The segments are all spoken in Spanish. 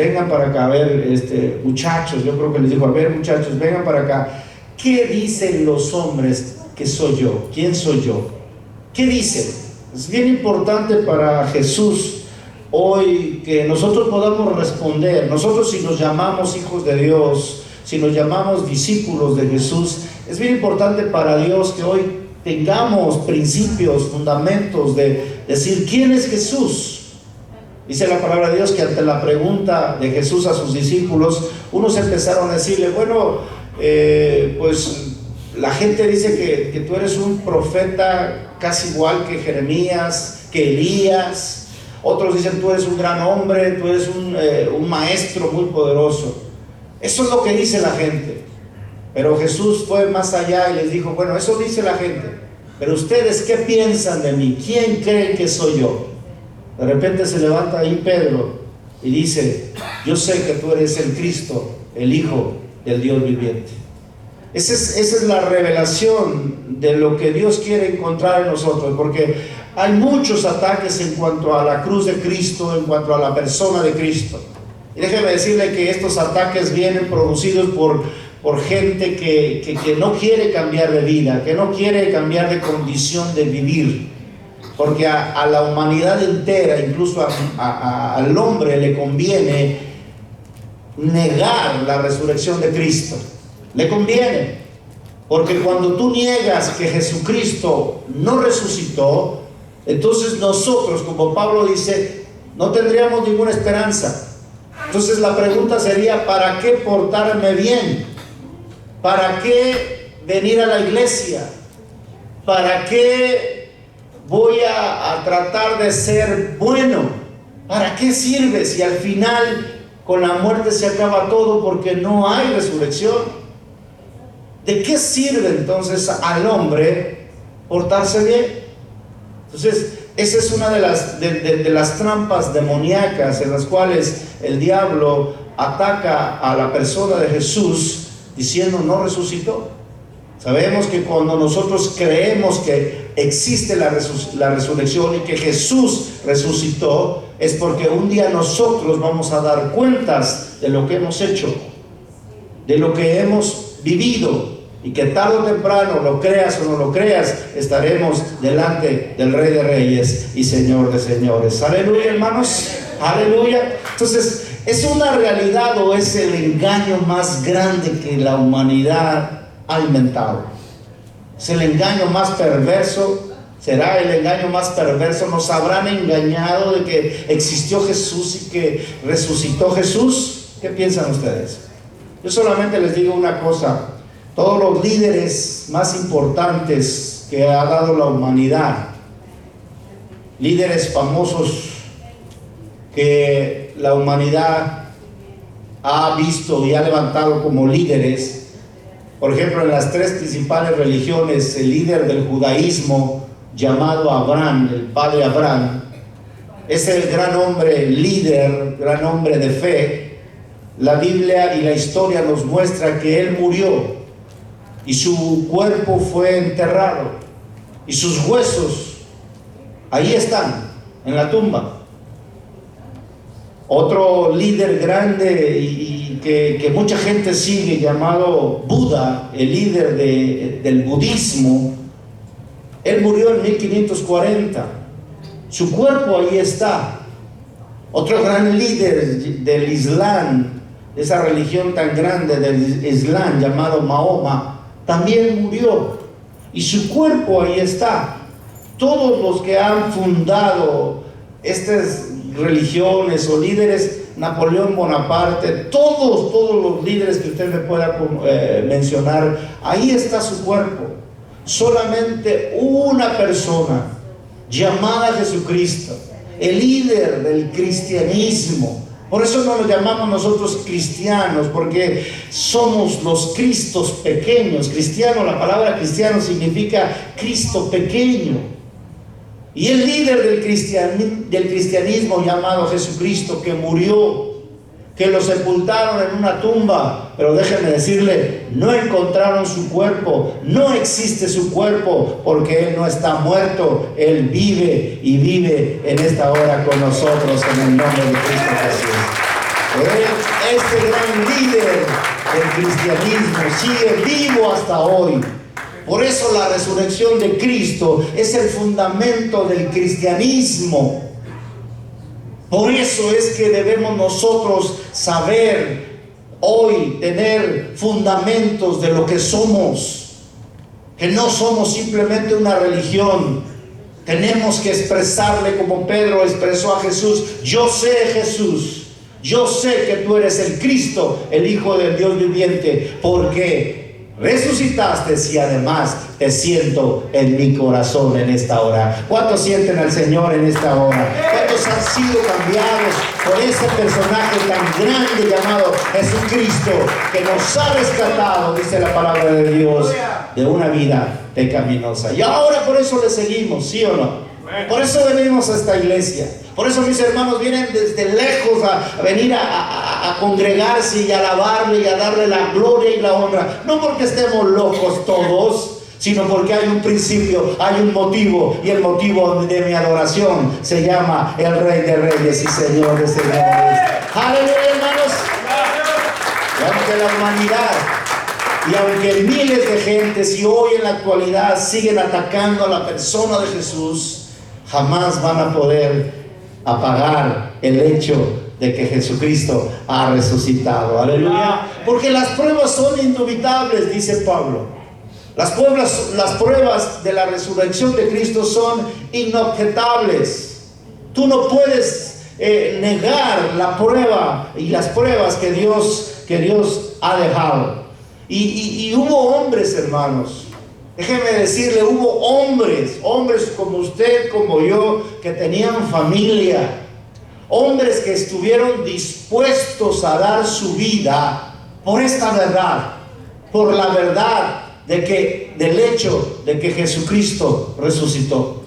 vengan para acá, a ver, muchachos, yo creo que les dijo, a ver muchachos, vengan para acá. ¿Qué dicen los hombres que soy yo? ¿Quién soy yo? ¿Qué dicen? Es bien importante para Jesús hoy que nosotros podamos responder. Nosotros, si nos llamamos hijos de Dios, si nos llamamos discípulos de Jesús, es bien importante para Dios que hoy tengamos principios, fundamentos de decir ¿quién es Jesús? Dice la palabra de Dios que ante la pregunta de Jesús a sus discípulos, unos empezaron a decirle, bueno, pues la gente dice que tú eres un profeta casi igual que Jeremías, que Elías. Otros dicen tú eres un gran hombre, tú eres un maestro muy poderoso. Eso es lo que dice la gente. Pero Jesús fue más allá y les dijo, bueno, eso dice la gente, pero ustedes, ¿qué piensan de mí? ¿Quién creen que soy yo? De repente se levanta ahí Pedro y dice, yo sé que tú eres el Cristo, el Hijo del Dios viviente. Esa es la revelación de lo que Dios quiere encontrar en nosotros, porque hay muchos ataques en cuanto a la cruz de Cristo, en cuanto a la persona de Cristo. Y déjeme decirle que estos ataques vienen producidos por gente que no quiere cambiar de vida, que no quiere cambiar de condición de vivir. Porque a la humanidad entera, incluso al hombre, le conviene negar la resurrección de Cristo. Le conviene. Porque cuando tú niegas que Jesucristo no resucitó, entonces nosotros, como Pablo dice, no tendríamos ninguna esperanza. Entonces la pregunta sería, ¿para qué portarme bien? ¿Para qué venir a la iglesia? ¿Para qué voy a tratar de ser bueno? ¿Para qué sirve si al final con la muerte se acaba todo porque no hay resurrección? ¿De qué sirve entonces al hombre portarse bien? Entonces, esa es una de las trampas demoníacas en las cuales el diablo ataca a la persona de Jesús diciendo no resucitó. Sabemos que cuando nosotros creemos que existe la resurrección y que Jesús resucitó, es porque un día nosotros vamos a dar cuentas de lo que hemos hecho, de lo que hemos vivido, y que tarde o temprano, lo creas o no lo creas, estaremos delante del Rey de Reyes y Señor de Señores. Aleluya, hermanos, aleluya. Entonces, ¿es una realidad o es el engaño más grande que la humanidad ha inventado? ¿Es el engaño más perverso? ¿Será el engaño más perverso? ¿Nos habrán engañado de que existió Jesús y que resucitó Jesús? ¿Qué piensan ustedes? Yo solamente les digo una cosa. Todos los líderes más importantes que ha dado la humanidad, líderes famosos que la humanidad ha visto y ha levantado como líderes, por ejemplo, en las tres principales religiones, el líder del judaísmo llamado Abraham, el padre Abraham, es el gran hombre líder, gran hombre de fe. La Biblia y la historia nos muestra que él murió y su cuerpo fue enterrado y sus huesos ahí están en la tumba. Otro líder grande y que mucha gente sigue, llamado Buda, el líder del budismo, él murió en 1540. Su cuerpo ahí está. Otro gran líder del Islam, esa religión tan grande del Islam, llamado Mahoma, también murió y su cuerpo ahí está. Todos los que han fundado estas religiones o líderes, Napoleón Bonaparte, todos los líderes que usted me pueda mencionar, ahí está su cuerpo. Solamente una persona llamada Jesucristo, el líder del cristianismo. Por eso no nos llamamos nosotros cristianos, porque somos los Cristos pequeños. Cristiano, la palabra cristiano significa Cristo pequeño. Y el líder del cristianismo llamado Jesucristo, que murió, que lo sepultaron en una tumba, pero déjenme decirle, no encontraron su cuerpo, no existe su cuerpo, porque Él no está muerto, Él vive y vive en esta hora con nosotros en el nombre de Cristo Jesús. Este gran líder del cristianismo sigue vivo hasta hoy. Por eso la resurrección de Cristo es el fundamento del cristianismo. Por eso es que debemos nosotros saber hoy, tener fundamentos de lo que somos, que no somos simplemente una religión. Tenemos que expresarle como Pedro expresó a Jesús: yo sé, Jesús, yo sé que tú eres el Cristo, el Hijo del Dios viviente, porque resucitaste y además te siento en mi corazón en esta hora. ¿Cuántos sienten al Señor en esta hora? ¿Cuántos han sido cambiados por ese personaje tan grande llamado Jesucristo, que nos ha rescatado, dice la palabra de Dios, de una vida pecaminosa? Y ahora por eso le seguimos, ¿sí o no? Por eso venimos a esta iglesia. Por eso mis hermanos vienen desde lejos a venir a congregarse y a alabarle y a darle la gloria y la honra. No porque estemos locos todos, sino porque hay un principio, hay un motivo, y el motivo de mi adoración se llama el Rey de Reyes y Señor de Señores. Aleluya, hermanos. Y aunque la humanidad, y aunque miles de gentes y hoy en la actualidad siguen atacando a la persona de Jesús, jamás van a poder apagar el hecho de que Jesucristo ha resucitado. Aleluya. Porque las pruebas son indubitables, dice Pablo. Las pruebas de la resurrección de Cristo son inobjetables. Tú no puedes negar la prueba y las pruebas que Dios ha dejado. Y hubo hombres, hermanos, déjeme decirle, hubo hombres como usted, como yo, que tenían familia, hombres que estuvieron dispuestos a dar su vida por esta verdad, por la verdad del hecho de que Jesucristo resucitó.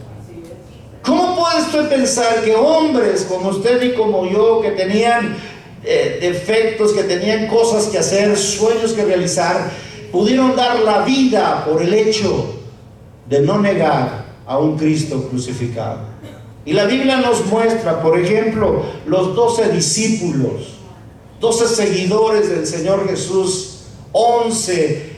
¿Cómo puede usted pensar que hombres como usted y como yo, que tenían defectos, que tenían cosas que hacer, sueños que realizar, pudieron dar la vida por el hecho de no negar a un Cristo crucificado? Y la Biblia nos muestra, por ejemplo, los 12 discípulos, 12 seguidores del Señor Jesús, 11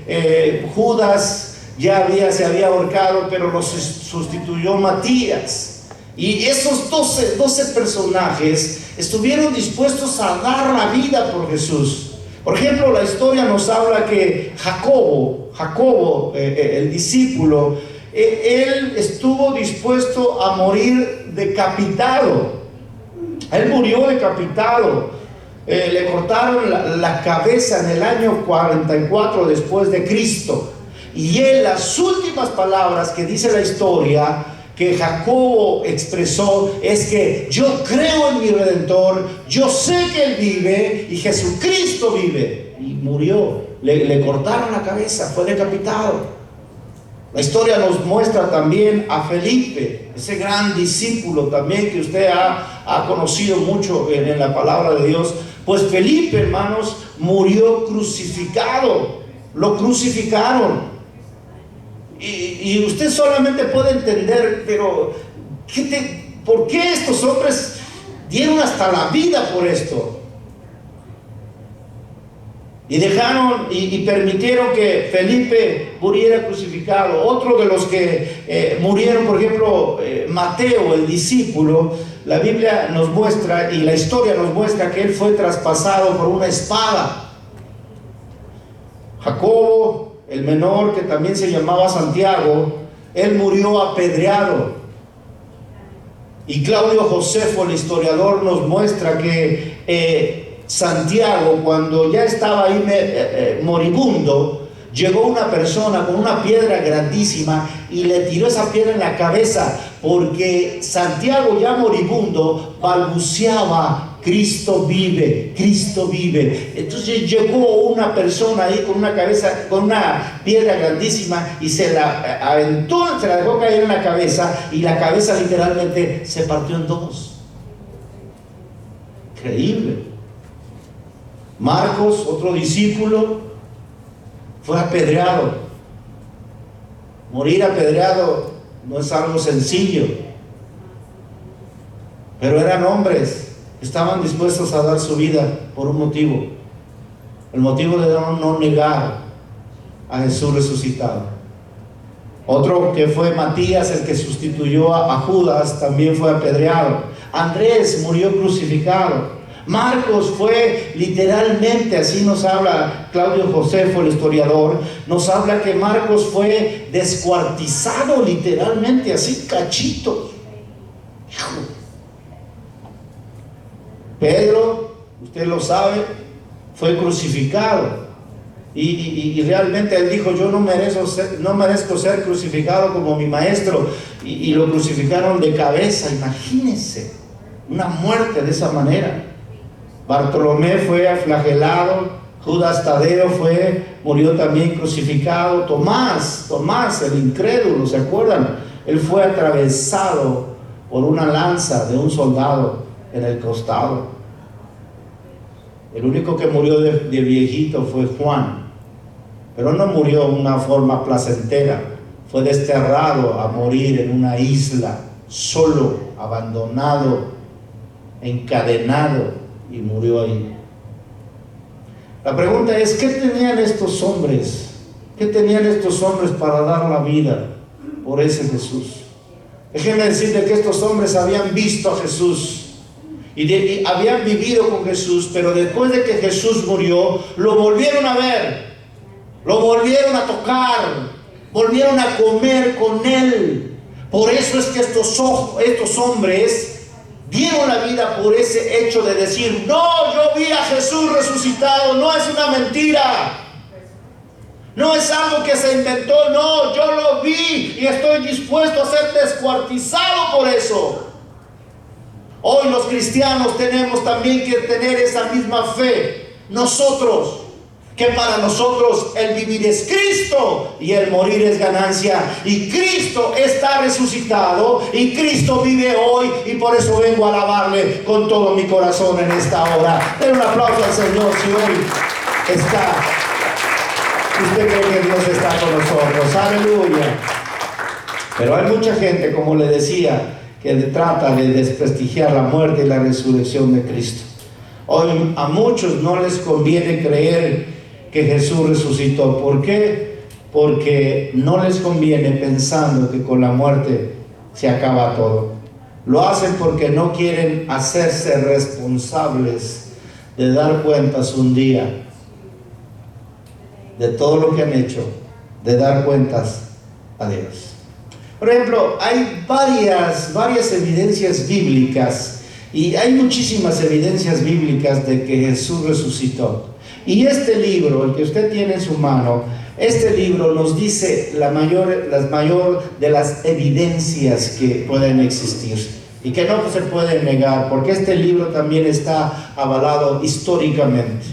Judas se había ahorcado, pero lo sustituyó Matías. Y esos 12 personajes estuvieron dispuestos a dar la vida por Jesús. Por ejemplo, la historia nos habla que Jacobo, el discípulo, él estuvo dispuesto a morir decapitado. Él murió decapitado. Le cortaron la cabeza en el año 44 después de Cristo. Y él, las últimas palabras que dice la historia que Jacobo expresó es que yo creo en mi Redentor, yo sé que Él vive y Jesucristo vive. Y murió, le cortaron la cabeza, fue decapitado. La historia nos muestra también a Felipe, ese gran discípulo también que usted ha conocido mucho en la palabra de Dios. Pues Felipe, hermanos, murió crucificado, lo crucificaron. Y usted solamente puede entender, pero ¿por qué estos hombres dieron hasta la vida por esto? Y dejaron y permitieron que Felipe muriera crucificado. Otro de los que murieron, por ejemplo, Mateo, el discípulo, la Biblia nos muestra y la historia nos muestra que él fue traspasado por una espada. Jacobo, el menor, que también se llamaba Santiago, él murió apedreado. Y Claudio Josefo, el historiador, nos muestra que Santiago, cuando ya estaba ahí moribundo, llegó una persona con una piedra grandísima y le tiró esa piedra en la cabeza, porque Santiago, ya moribundo, balbuceaba: Cristo vive, Cristo vive. Entonces llegó una persona ahí con una cabeza, con una piedra grandísima, y se la aventó, se la dejó caer en la cabeza, y la cabeza literalmente se partió en dos. Increíble. Marcos, otro discípulo, fue apedreado. Morir apedreado no es algo sencillo, pero eran hombres estaban dispuestos a dar su vida por un motivo, el motivo de no negar a Jesús resucitado. Otro que fue Matías, el que sustituyó a Judas, también fue apedreado. Andrés murió crucificado. Marcos fue literalmente, así nos habla Claudio Josefo, el historiador, nos habla que Marcos fue descuartizado literalmente, así cachitos. Pedro, usted lo sabe, fue crucificado. Y realmente él dijo: yo no merezco ser crucificado como mi maestro. Y lo crucificaron de cabeza. Imagínense una muerte de esa manera. Bartolomé fue flagelado. Judas Tadeo murió también crucificado. Tomás, el incrédulo, ¿se acuerdan? Él fue atravesado por una lanza de un soldado en el costado. El único que murió de viejito fue Juan, pero no murió de una forma placentera. Fue desterrado a morir en una isla, solo, abandonado, encadenado, y murió ahí. La pregunta es: ¿qué tenían estos hombres? ¿Qué tenían estos hombres para dar la vida por ese Jesús? Déjenme decirles que estos hombres habían visto a Jesús y habían vivido con Jesús, pero después de que Jesús murió, lo volvieron a ver, lo volvieron a tocar, volvieron a comer con Él. Por eso es que estos hombres dieron la vida por ese hecho de decir: no, yo vi a Jesús resucitado, no es una mentira, no es algo que se inventó, no, yo lo vi y estoy dispuesto a ser descuartizado por eso. Hoy los cristianos tenemos también que tener esa misma fe, nosotros, que para nosotros el vivir es Cristo y el morir es ganancia, y Cristo está resucitado y Cristo vive hoy, y por eso vengo a alabarle con todo mi corazón en esta hora. Den un aplauso al Señor si hoy usted cree que Dios está con nosotros. Aleluya. Pero hay mucha gente, como le decía, que trata de desprestigiar la muerte y la resurrección de Cristo. Hoy a muchos no les conviene creer que Jesús resucitó. ¿Por qué? Porque no les conviene, pensando que con la muerte se acaba todo. Lo hacen porque no quieren hacerse responsables de dar cuentas un día de todo lo que han hecho, de dar cuentas a Dios. Por ejemplo, hay varias evidencias bíblicas, y hay muchísimas evidencias bíblicas de que Jesús resucitó. Y este libro, el que usted tiene en su mano, este libro nos dice las mayor de las evidencias que pueden existir y que no se pueden negar, porque este libro también está avalado históricamente,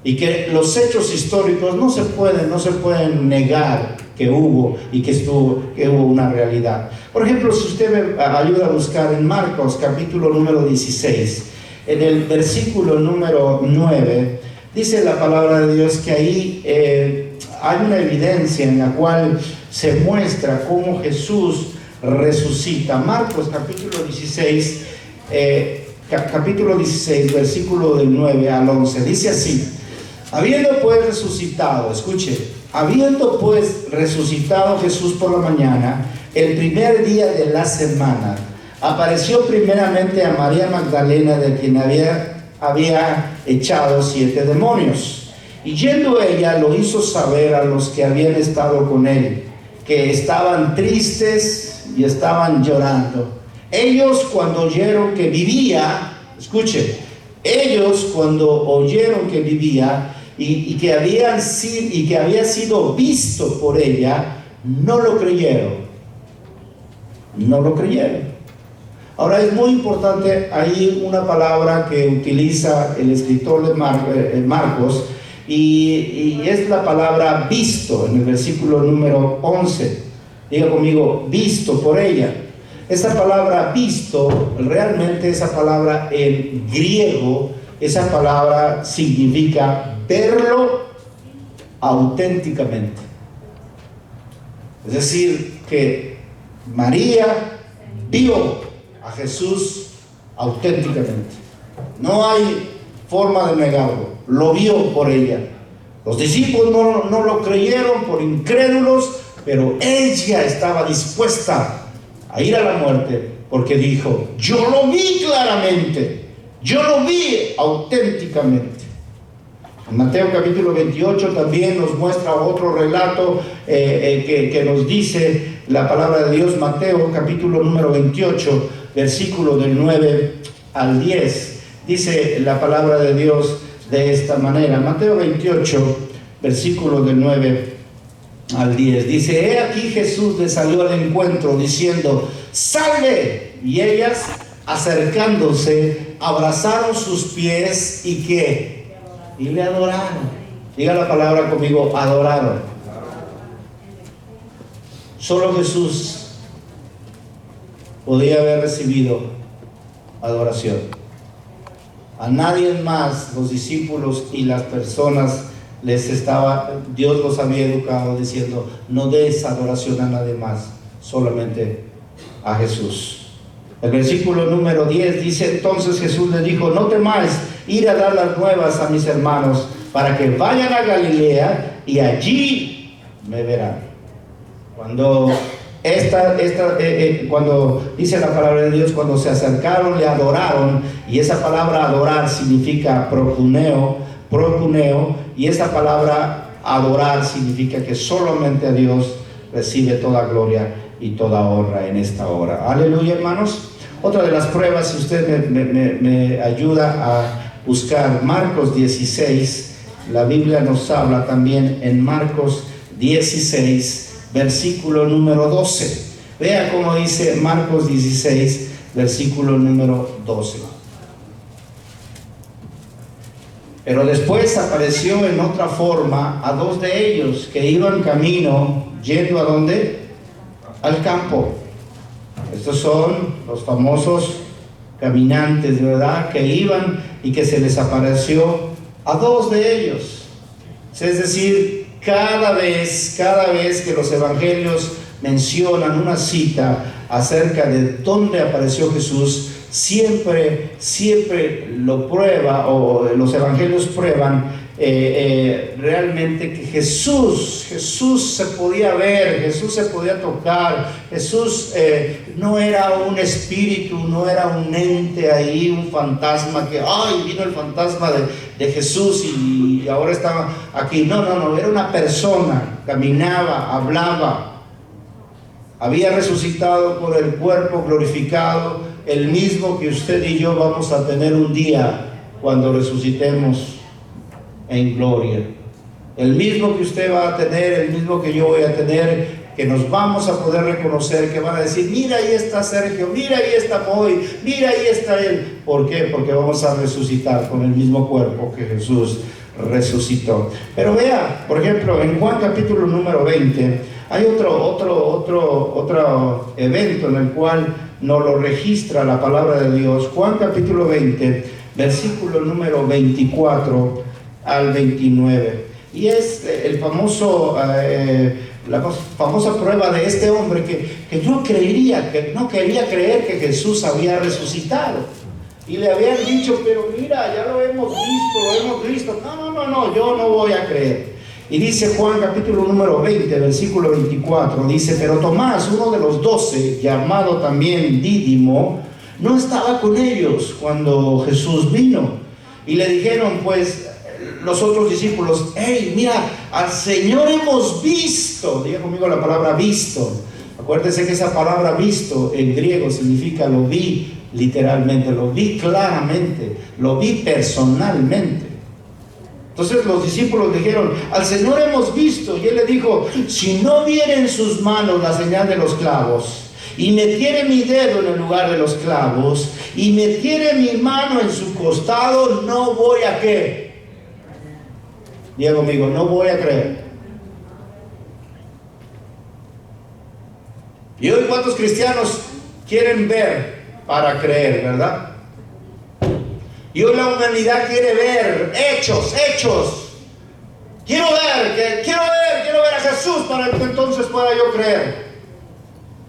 y que los hechos históricos no se pueden negar que hubo y que hubo una realidad. Por ejemplo, si usted me ayuda a buscar en Marcos capítulo número 16, en el versículo número 9, dice la palabra de Dios que ahí hay una evidencia en la cual se muestra cómo Jesús resucita. Marcos capítulo 16, versículo del 9 al 11, dice así: habiendo pues resucitado, escuche, habiendo pues resucitado Jesús por la mañana, el primer día de la semana, apareció primeramente a María Magdalena, de quien había echado 7 demonios. Y yendo ella, lo hizo saber a los que habían estado con él, que estaban tristes y estaban llorando. Ellos cuando oyeron que vivía, escuche, ellos cuando oyeron que vivía y que había sido visto por ella, no lo creyeron. Ahora es muy importante ahí una palabra que utiliza el escritor de Marcos, y es la palabra visto, en el versículo número 11. Diga conmigo: visto por ella. Esa palabra visto, realmente esa palabra en griego, esa palabra significa verlo auténticamente. Es decir, que María vio a Jesús auténticamente. No hay forma de negarlo. Lo vio por ella. Los discípulos no lo creyeron por incrédulos, pero ella estaba dispuesta a ir a la muerte porque dijo: yo lo vi claramente, yo lo vi auténticamente. En Mateo capítulo 28 también nos muestra otro relato que nos dice la palabra de Dios. Mateo capítulo número 28, versículo del 9 al 10. Dice la palabra de Dios de esta manera. Mateo 28, versículo del 9 al 10. Dice: he aquí Jesús le salió al encuentro diciendo: salve. Y ellas, acercándose, abrazaron sus pies y ¿qué? Y le adoraron. Diga la palabra conmigo: adoraron. Solo Jesús podía haber recibido adoración. A nadie más, los discípulos y las personas, Dios los había educado diciendo: no des adoración a nadie más, solamente a Jesús. El versículo número 10 dice: entonces Jesús les dijo: no temáis, ir a dar las nuevas a mis hermanos, para que vayan a Galilea y allí me verán. Cuando dice la palabra de Dios, cuando se acercaron, le adoraron, y esa palabra adorar significa prokuneo, y esa palabra adorar significa que solamente a Dios recibe toda gloria y toda honra en esta hora. Aleluya, hermanos. Otra de las pruebas, si usted me ayuda a buscar Marcos 16, la Biblia nos habla también en Marcos 16, versículo número 12. Vea cómo dice Marcos 16, versículo número 12. Pero después apareció en otra forma a dos de ellos que iban camino, yendo ¿a dónde? Al campo. Estos son los famosos caminantes, ¿verdad? Que iban y que se les apareció a dos de ellos. Es decir, cada vez que los evangelios mencionan una cita acerca de dónde apareció Jesús, siempre lo prueba, o los evangelios prueban realmente que Jesús se podía ver, Jesús se podía tocar. Jesús no era un espíritu, no era un ente ahí, un fantasma que vino el fantasma de Jesús y ahora estaba aquí. No, era una persona, caminaba, hablaba, había resucitado con el cuerpo glorificado, el mismo que usted y yo vamos a tener un día cuando resucitemos en gloria. El mismo que usted va a tener, el mismo que yo voy a tener, que nos vamos a poder reconocer, que van a decir: mira, ahí está Sergio, mira, ahí está Moy, mira, ahí está él. ¿Por qué? Porque vamos a resucitar con el mismo cuerpo que Jesús resucitó. Pero vea, por ejemplo, en Juan capítulo número 20, hay otro evento en el cual nos lo registra la palabra de Dios. Juan capítulo 20, versículo número 24 al 29. Y es la famosa prueba de este hombre que no quería creer que Jesús había resucitado. Y le habían dicho: pero mira, ya lo hemos visto. No, yo no voy a creer. Y dice Juan capítulo número 20, versículo 24, dice: pero Tomás, uno de los 12, llamado también Dídimo, no estaba con ellos cuando Jesús vino. Y le dijeron pues los otros discípulos: hey, mira, al Señor hemos visto. Diga conmigo la palabra visto. Acuérdense que esa palabra visto en griego significa lo vi literalmente, lo vi claramente, lo vi personalmente. Entonces los discípulos dijeron: al Señor hemos visto. Y él le dijo: si no viere en sus manos la señal de los clavos, y metiere mi dedo en el lugar de los clavos, y metiere mi mano en su costado, no voy a ¿qué? Diga conmigo: no voy a creer. Y hoy, ¿cuántos cristianos quieren ver para creer, verdad? Y hoy la humanidad quiere ver hechos. Quiero ver a Jesús para que entonces pueda yo creer.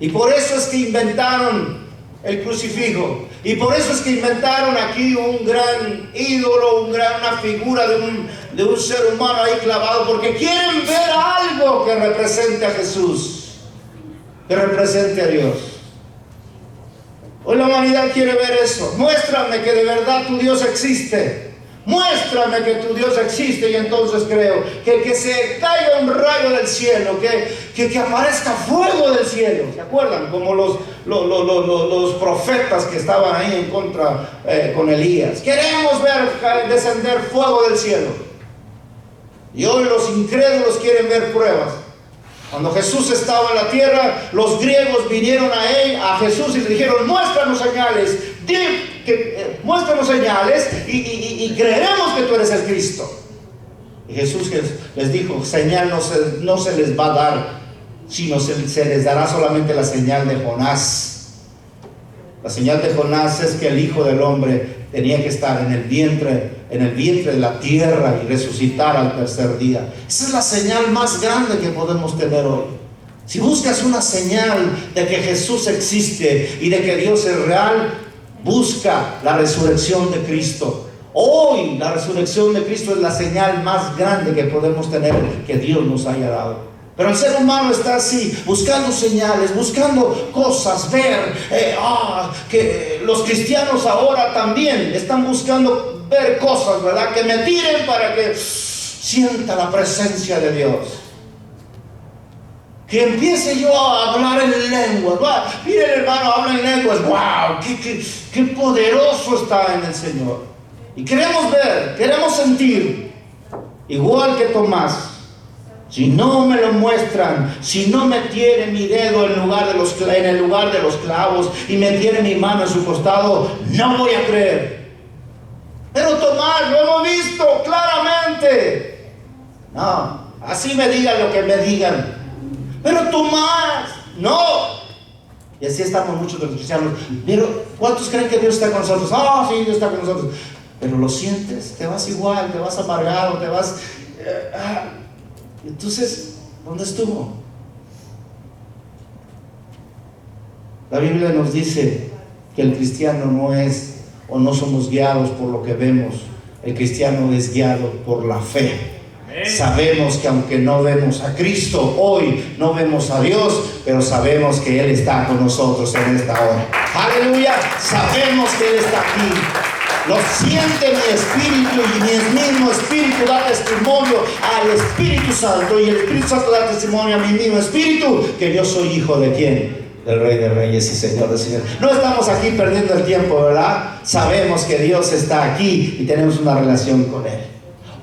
Y por eso es que inventaron el crucifijo. Y por eso es que inventaron aquí un gran ídolo, una figura de un ser humano ahí clavado, porque quieren ver algo que represente a Jesús, que represente a Dios. Hoy la humanidad quiere ver eso. Muéstrame que de verdad tu Dios existe. Muéstrame que tu Dios existe y entonces creo que se caiga un rayo del cielo, que aparezca fuego del cielo. ¿Se acuerdan? Como los profetas que estaban ahí en contra con Elías. Queremos ver descender fuego del cielo. Y hoy los incrédulos quieren ver pruebas. Cuando Jesús estaba en la tierra, los griegos vinieron a Jesús y le dijeron: muéstranos señales, muéstranos señales y creeremos que tú eres el Cristo. Y Jesús les dijo: señal no se les va a dar, sino se les dará solamente la señal de Jonás. La señal de Jonás es que el Hijo del Hombre tenía que estar en el vientre de la tierra y resucitar al tercer día. Esa es la señal más grande que podemos tener hoy. Si buscas una señal de que Jesús existe y de que Dios es real, busca la resurrección de Cristo. Hoy la resurrección de Cristo es la señal más grande que podemos tener, que Dios nos haya dado. Pero el ser humano está así, buscando señales, buscando cosas, ver, que los cristianos ahora también están buscando ver cosas, ¿verdad? Que me tiren para que sienta la presencia de Dios. Que empiece yo a hablar en lenguas. Mire, el hermano habla en lenguas. ¡Wow! ¡Qué poderoso está en el Señor! Y queremos ver, queremos sentir, igual que Tomás. Si no me lo muestran, si no me tiene mi dedo en el lugar de los clavos y me tiene mi mano en su costado, no voy a creer. Pero Tomás, lo hemos visto claramente. No, así me digan lo que me digan. Pero Tomás, no. Y así estamos muchos de los cristianos. Pero ¿cuántos creen que Dios está con nosotros? Sí, Dios está con nosotros. Pero lo sientes, te vas igual, te vas amargado, te vas... Entonces, ¿dónde estuvo? La Biblia nos dice que el cristiano no es, o no somos guiados por lo que vemos. El cristiano es guiado por la fe. Sabemos que aunque no vemos a Cristo hoy, no vemos a Dios, pero sabemos que Él está con nosotros en esta hora. Aleluya, sabemos que Él está aquí. Lo siente mi espíritu y mi mismo espíritu da testimonio al Espíritu Santo, y el Espíritu Santo da testimonio a mi mismo espíritu que yo soy hijo de ¿quién? Del Rey de Reyes y Señor de Señores. No estamos aquí perdiendo el tiempo, ¿verdad? Sabemos que Dios está aquí y tenemos una relación con Él.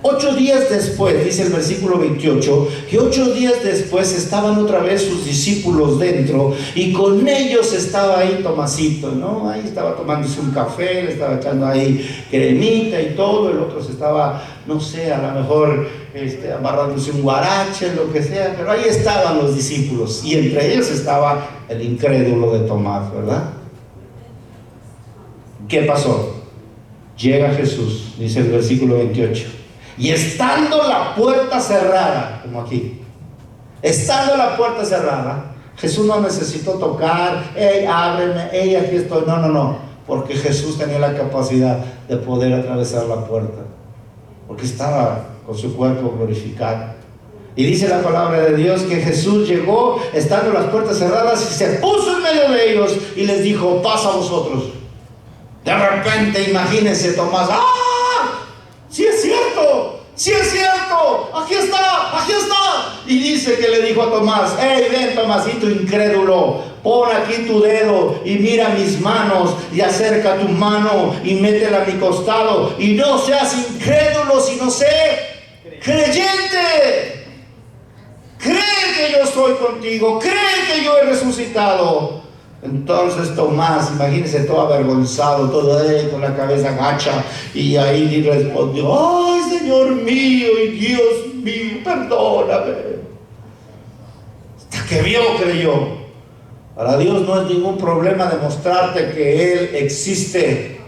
8 días después, dice el versículo 28, que 8 días después estaban otra vez sus discípulos dentro, y con ellos estaba ahí Tomasito, ¿no? Ahí estaba tomándose un café, le estaba echando ahí cremita y todo, el otro se estaba, no sé, a lo mejor amarrándose un guarache, lo que sea, pero ahí estaban los discípulos, y entre ellos estaba el incrédulo de Tomás, ¿verdad? ¿Qué pasó? Llega Jesús, dice el versículo 28. Y estando la puerta cerrada, como aquí, estando la puerta cerrada, Jesús no necesitó tocar: hey, ábreme, hey, aquí estoy. No, porque Jesús tenía la capacidad de poder atravesar la puerta, porque estaba con su cuerpo glorificado. Y dice la palabra de Dios que Jesús llegó estando las puertas cerradas y se puso en medio de ellos y les dijo: pasa a vosotros. De repente, imagínense Tomás: ¡sí es cierto! ¡Sí es cierto! ¡Aquí está! Y dice que le dijo a Tomás: ¡hey, ven, Tomasito incrédulo! Pon aquí tu dedo y mira mis manos, y acerca tu mano y métela a mi costado, y no seas incrédulo, sino sé creyente. Cree que yo estoy contigo, cree que yo he resucitado. Entonces Tomás, imagínense, todo avergonzado, todo con la cabeza gacha, y ahí respondió: ¡ay, Señor mío y Dios mío, perdóname! Hasta que vio, creyó. Para Dios no es ningún problema demostrarte que Él existe,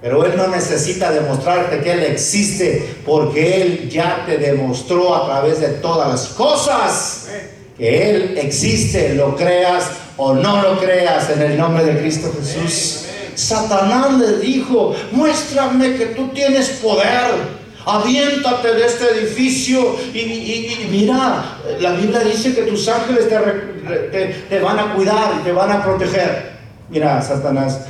pero Él no necesita demostrarte que Él existe, porque Él ya te demostró a través de todas las cosas que Él existe, lo creas o no lo creas, en el nombre de Cristo Jesús. Satanás le dijo: muéstrame que tú tienes poder, aviéntate de este edificio y mira, la Biblia dice que tus ángeles te van a cuidar y te van a proteger. Mira, Satanás,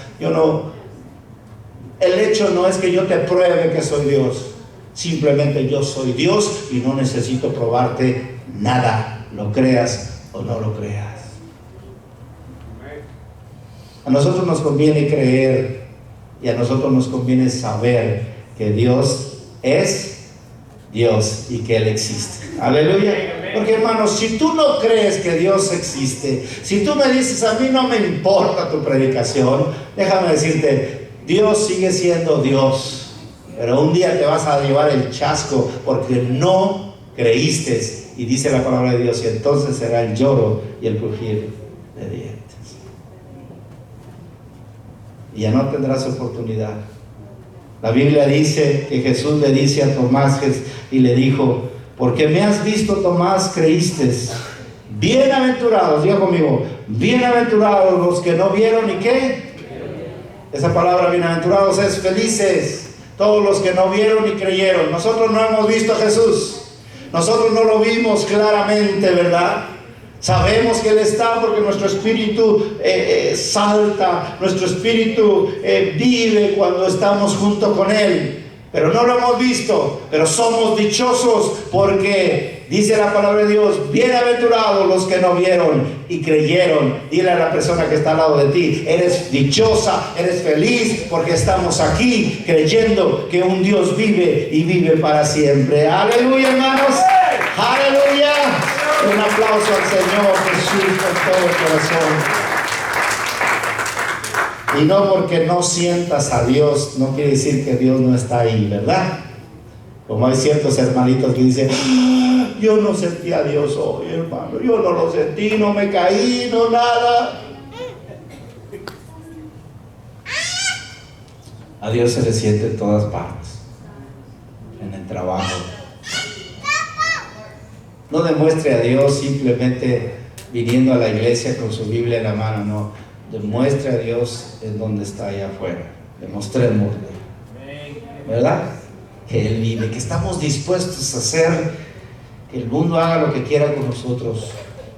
el hecho no es que yo te pruebe que soy Dios, simplemente yo soy Dios y no necesito probarte nada, lo creas o no lo creas. A nosotros nos conviene creer y a nosotros nos conviene saber que Dios es Dios y que Él existe. Aleluya. Porque, hermanos, si tú no crees que Dios existe, si tú me dices: a mí no me importa tu predicación, déjame decirte, Dios sigue siendo Dios, pero un día te vas a llevar el chasco porque no creíste. Y dice la palabra de Dios: y entonces será el lloro y el crujir de dientes. Y ya no tendrás oportunidad. La Biblia dice que Jesús le dice a Tomás y le dijo: porque me has visto, Tomás, creíste. Bienaventurados, diga conmigo, bienaventurados los que no vieron y ¿qué? Esa palabra bienaventurados es felices. Todos los que no vieron y creyeron. Nosotros no hemos visto a Jesús, nosotros no lo vimos claramente, ¿verdad? Sabemos que Él está porque nuestro espíritu salta, nuestro espíritu vive cuando estamos junto con Él, pero no lo hemos visto. Pero somos dichosos porque dice la palabra de Dios: bienaventurados los que no vieron y creyeron. Dile a la persona que está al lado de ti: eres dichosa, eres feliz porque estamos aquí creyendo que un Dios vive y vive para siempre. Aleluya, hermanos, aleluya. Un aplauso al Señor Jesús con todo el corazón. Y no porque no sientas a Dios, no quiere decir que Dios no está ahí, ¿verdad? Como hay ciertos hermanitos que dicen: yo no sentí a Dios hoy, hermano, yo no lo sentí, no me caí, no nada. A Dios se le siente en todas partes, en el trabajo. No demuestre a Dios simplemente viniendo a la iglesia con su Biblia en la mano, no. Demuestre a Dios en donde está allá afuera. Demostrémosle, ¿verdad? Que Él vive, que estamos dispuestos a hacer que el mundo haga lo que quiera con nosotros,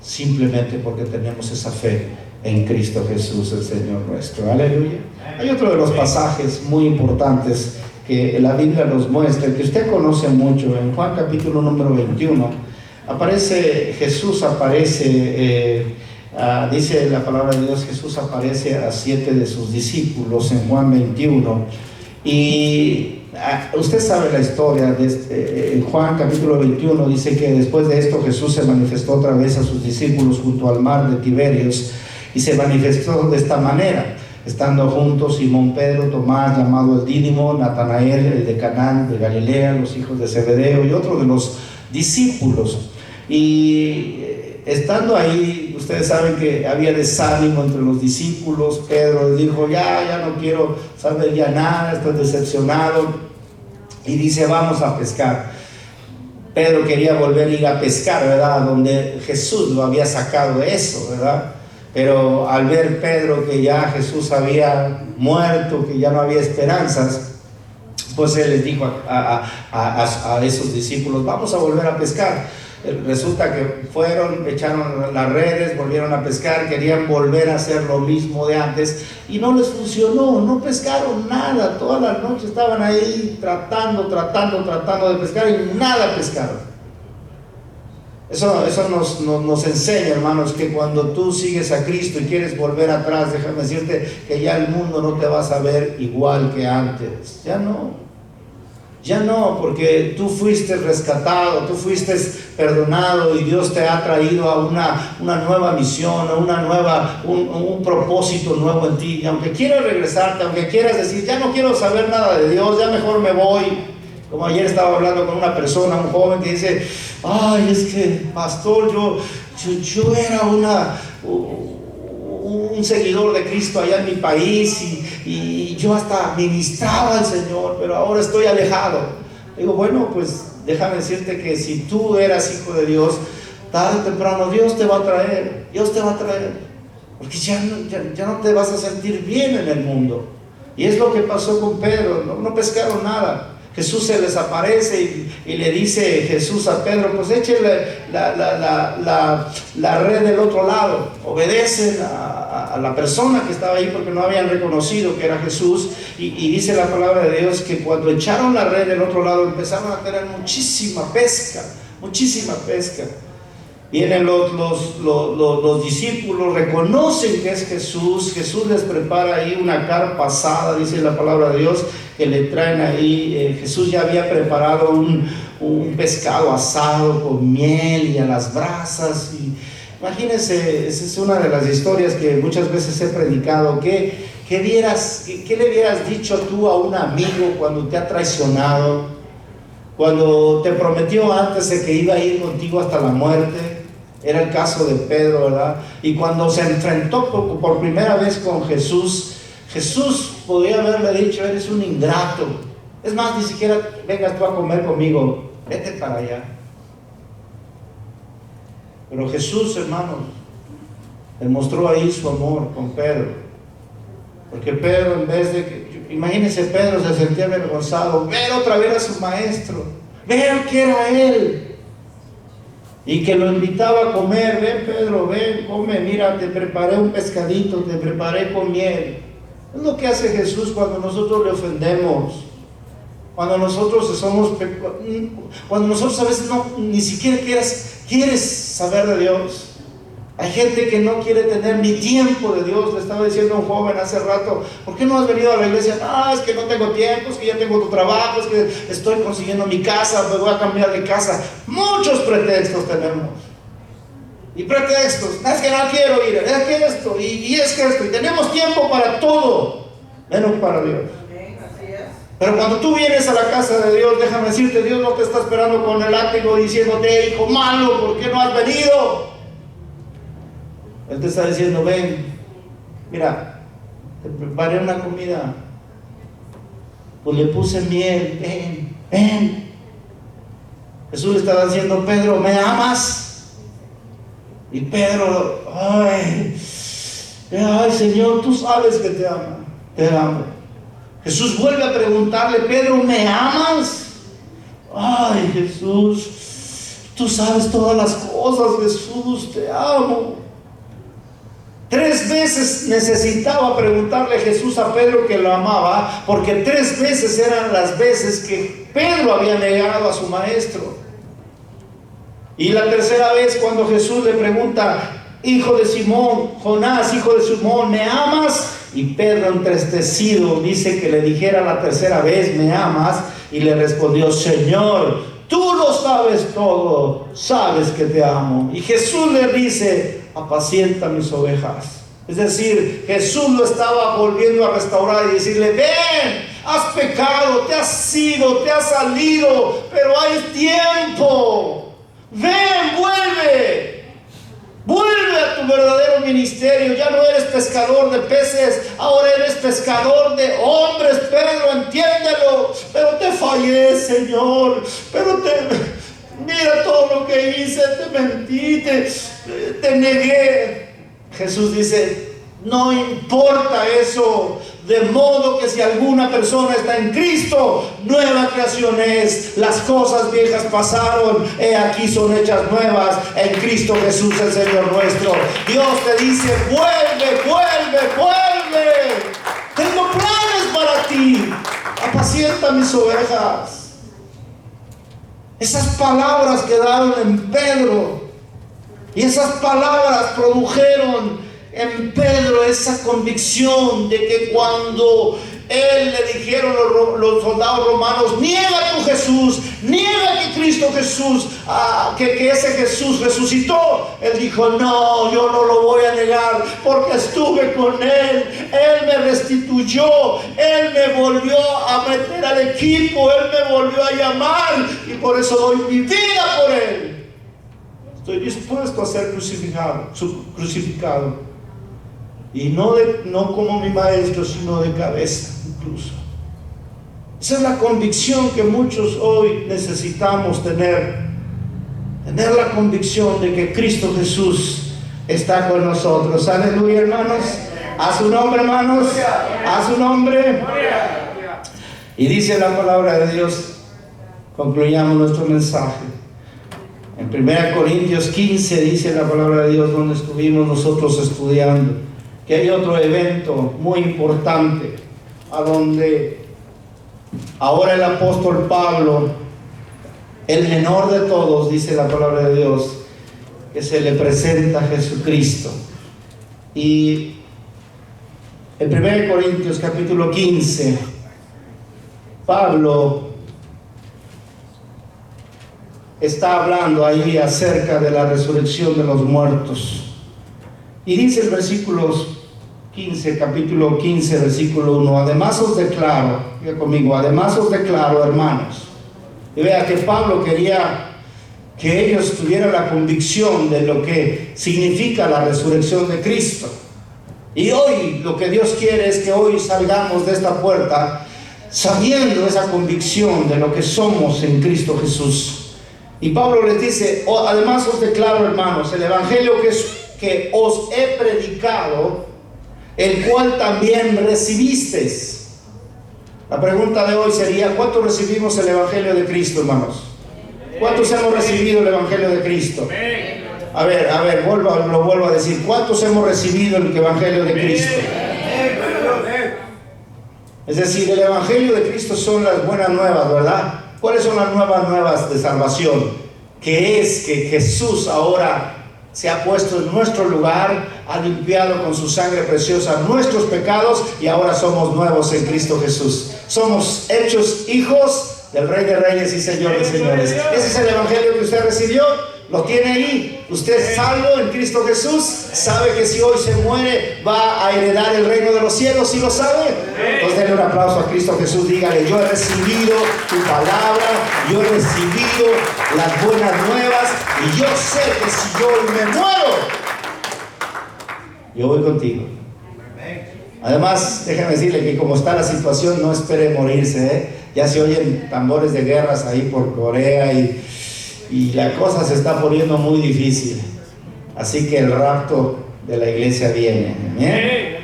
simplemente porque tenemos esa fe en Cristo Jesús, el Señor nuestro. Aleluya. Hay otro de los pasajes muy importantes que la Biblia nos muestra, que usted conoce mucho. En Juan capítulo número 21 aparece Jesús, dice la palabra de Dios, Jesús aparece a 7 de sus discípulos en Juan 21. Y usted sabe la historia en Juan capítulo 21. Dice que después de esto Jesús se manifestó otra vez a sus discípulos junto al mar de Tiberios, y se manifestó de esta manera: estando juntos Simón Pedro, Tomás llamado el Dídimo, Natanael el de Canaán de Galilea, los hijos de Zebedeo y otros de los discípulos. Y estando ahí, ustedes saben que había desánimo entre los discípulos. Pedro les dijo: ya no quiero saber ya nada, estoy decepcionado. Y dice: vamos a pescar. Pedro quería volver a ir a pescar, ¿verdad? Donde Jesús lo había sacado de eso, ¿verdad? Pero al ver Pedro que ya Jesús había muerto, que ya no había esperanzas, pues él les dijo a esos discípulos: vamos a volver a pescar. Resulta que fueron, echaron las redes, volvieron a pescar, querían volver a hacer lo mismo de antes y no les funcionó, no pescaron nada. Toda la noche estaban ahí tratando de pescar y nada pescaron. Eso nos enseña, hermanos, que cuando tú sigues a Cristo y quieres volver atrás, déjame decirte que ya el mundo no te va a saber igual que antes. Ya no, porque tú fuiste rescatado, tú fuiste perdonado y Dios te ha traído a una nueva misión, a un propósito nuevo en ti. Y aunque quieras regresarte, aunque quieras decir: ya no quiero saber nada de Dios, ya mejor me voy. Como ayer estaba hablando con una persona, un joven que dice: ay, es que pastor, yo era un seguidor de Cristo allá en mi país y yo hasta ministraba al Señor, pero ahora estoy alejado. Digo: bueno, pues déjame decirte que si tú eras hijo de Dios, tarde o temprano Dios te va a traer, porque ya no te vas a sentir bien en el mundo. Y es lo que pasó con Pedro, no pescaron nada. Jesús se les aparece y le dice Jesús a Pedro, pues échale la red del otro lado. Obedecen a la persona que estaba ahí porque no habían reconocido que era Jesús. Y dice la palabra de Dios que cuando echaron la red del otro lado empezaron a tener muchísima pesca. Vienen los discípulos, reconocen que es Jesús. Jesús les prepara ahí una carpa asada, dice la palabra de Dios, que le traen ahí. Jesús ya había preparado un pescado asado con miel y a las brasas. Y imagínense, esa es una de las historias que muchas veces he predicado. ¿Qué le hubieras dicho tú a un amigo cuando te ha traicionado? Cuando te prometió antes de que iba a ir contigo hasta la muerte. Era el caso de Pedro, ¿verdad? Y cuando se enfrentó por primera vez con Jesús, Jesús podía haberle dicho, eres un ingrato. Es más, ni siquiera vengas tú a comer conmigo, vete para allá. Pero Jesús, hermanos, demostró ahí su amor con Pedro. Porque Pedro, en vez de imagínense, Pedro se sentía avergonzado, ver otra vez a su maestro, ver que era él. Y que lo invitaba a comer, ven Pedro, ven, come, mira, te preparé un pescadito, te preparé con miel. Es lo que hace Jesús cuando nosotros le ofendemos, cuando nosotros a veces ni siquiera quieres saber de Dios. Hay gente que no quiere tener ni tiempo de Dios. Le estaba diciendo a un joven hace rato, ¿por qué no has venido a la iglesia? Es que no tengo tiempo, es que ya tengo tu trabajo, es que estoy consiguiendo mi casa, me voy a cambiar de casa. Muchos pretextos tenemos. Y pretextos, es que no quiero ir, es que esto, y es que esto, y tenemos tiempo para todo, menos para Dios. Pero cuando tú vienes a la casa de Dios, déjame decirte, Dios no te está esperando con el látigo diciéndote, hijo malo, ¿por qué no has venido? Él te está diciendo, ven, mira, te preparé una comida, pues le puse miel, ven. Jesús le estaba diciendo, Pedro, ¿me amas? Y Pedro, ay Señor, tú sabes que te amo. Jesús vuelve a preguntarle, Pedro, ¿me amas? Ay, Jesús, tú sabes todas las cosas, Jesús, te amo. 3 veces necesitaba preguntarle Jesús a Pedro que lo amaba, porque 3 veces eran las veces que Pedro había negado a su maestro. Y la tercera vez cuando Jesús le pregunta, hijo de Simón, Jonás, hijo de Simón, ¿me amas? Y Pedro, entristecido, dice que le dijera la tercera vez, ¿me amas? Y le respondió, Señor, tú lo sabes todo, sabes que te amo. Y Jesús le dice, apacienta mis ovejas. Es decir, Jesús lo estaba volviendo a restaurar y decirle, ven, has pecado, te has ido, te has salido, pero hay tiempo. Ven, vuelve a tu verdadero ministerio. Ya no eres pescador de peces, ahora eres pescador de hombres. Pedro, entiéndelo. Pero te fallé, Señor, mira todo lo que hice, te mentí, te negué. Jesús dice, no importa eso, de modo que si alguna persona está en Cristo, nueva creación es, las cosas viejas pasaron, he aquí son hechas nuevas en Cristo Jesús el Señor nuestro. Dios te dice, vuelve, tengo planes para ti, apacienta mis ovejas. Esas palabras quedaron en Pedro, y esas palabras produjeron en Pedro esa convicción de que cuando él le dijeron los soldados romanos, niega tu Jesús, niega que Cristo Jesús, que ese Jesús resucitó, él dijo, no, yo no lo voy a negar, porque estuve con él me restituyó, él me volvió a meter al equipo, él me volvió a llamar, y por eso doy mi vida por él. Estoy dispuesto a ser crucificado. Y no como mi maestro, sino de cabeza incluso. Esa es la convicción que muchos hoy necesitamos tener. Tener la convicción de que Cristo Jesús está con nosotros. Aleluya, hermanos. A su nombre, hermanos. A su nombre. Y dice la palabra de Dios, concluyamos nuestro mensaje. En 1 Corintios 15 dice la palabra de Dios, donde estuvimos nosotros estudiando, que hay otro evento muy importante, a donde ahora el apóstol Pablo, el menor de todos, dice la palabra de Dios, que se le presenta a Jesucristo. Y en 1 Corintios capítulo 15, Pablo está hablando ahí acerca de la resurrección de los muertos. Y dice el versículo 15, capítulo 15, versículo 1, además os declaro, diga conmigo, además os declaro, hermanos. Y vea que Pablo quería que ellos tuvieran la convicción de lo que significa la resurrección de Cristo. Y hoy lo que Dios quiere es que hoy salgamos de esta puerta sabiendo esa convicción de lo que somos en Cristo Jesús. Y Pablo les dice, además os declaro, hermanos, el evangelio que os he predicado, el cual también recibisteis. La pregunta de hoy sería, ¿cuántos recibimos el evangelio de Cristo, hermanos? ¿Cuántos hemos recibido el evangelio de Cristo? A ver, lo vuelvo a decir, ¿cuántos hemos recibido el evangelio de Cristo? Es decir, el evangelio de Cristo son las buenas nuevas, ¿verdad? ¿Cuáles son las nuevas de salvación? Que es que Jesús ahora se ha puesto en nuestro lugar, ha limpiado con su sangre preciosa nuestros pecados y ahora somos nuevos en Cristo Jesús. Somos hechos hijos del Rey de Reyes y Señor de Señores. Ese es el evangelio que usted recibió. Lo tiene ahí. Usted es salvo en Cristo Jesús. Sabe que si hoy se muere va a heredar el reino de los cielos. ¿Sí lo sabe? Entonces denle un aplauso a Cristo Jesús. Dígale, yo he recibido tu palabra, yo he recibido las buenas nuevas y yo sé que si yo hoy me muero, yo voy contigo. Además, déjeme decirle que como está la situación, no espere morirse, ¿eh? Ya se oyen tambores de guerras ahí por Corea y la cosa se está poniendo muy difícil. Así que el rapto de la iglesia viene. ¿Bien?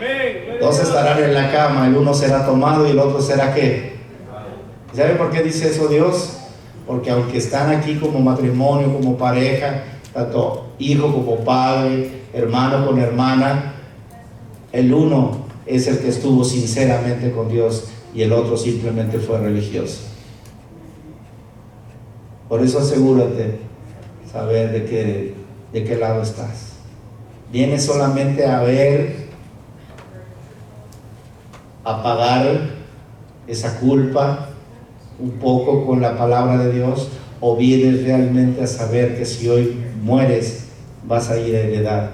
Dos estarán en la cama, el uno será tomado y el otro será ¿qué? ¿Sabe por qué dice eso Dios? Porque aunque están aquí como matrimonio, como pareja, tanto hijo como padre, hermano con hermana, el uno es el que estuvo sinceramente con Dios y el otro simplemente fue religioso. Por eso asegúrate saber de qué lado estás. Vienes solamente a ver, a pagar esa culpa un poco con la palabra de Dios, o vienes realmente a saber que si hoy mueres vas a ir a heredar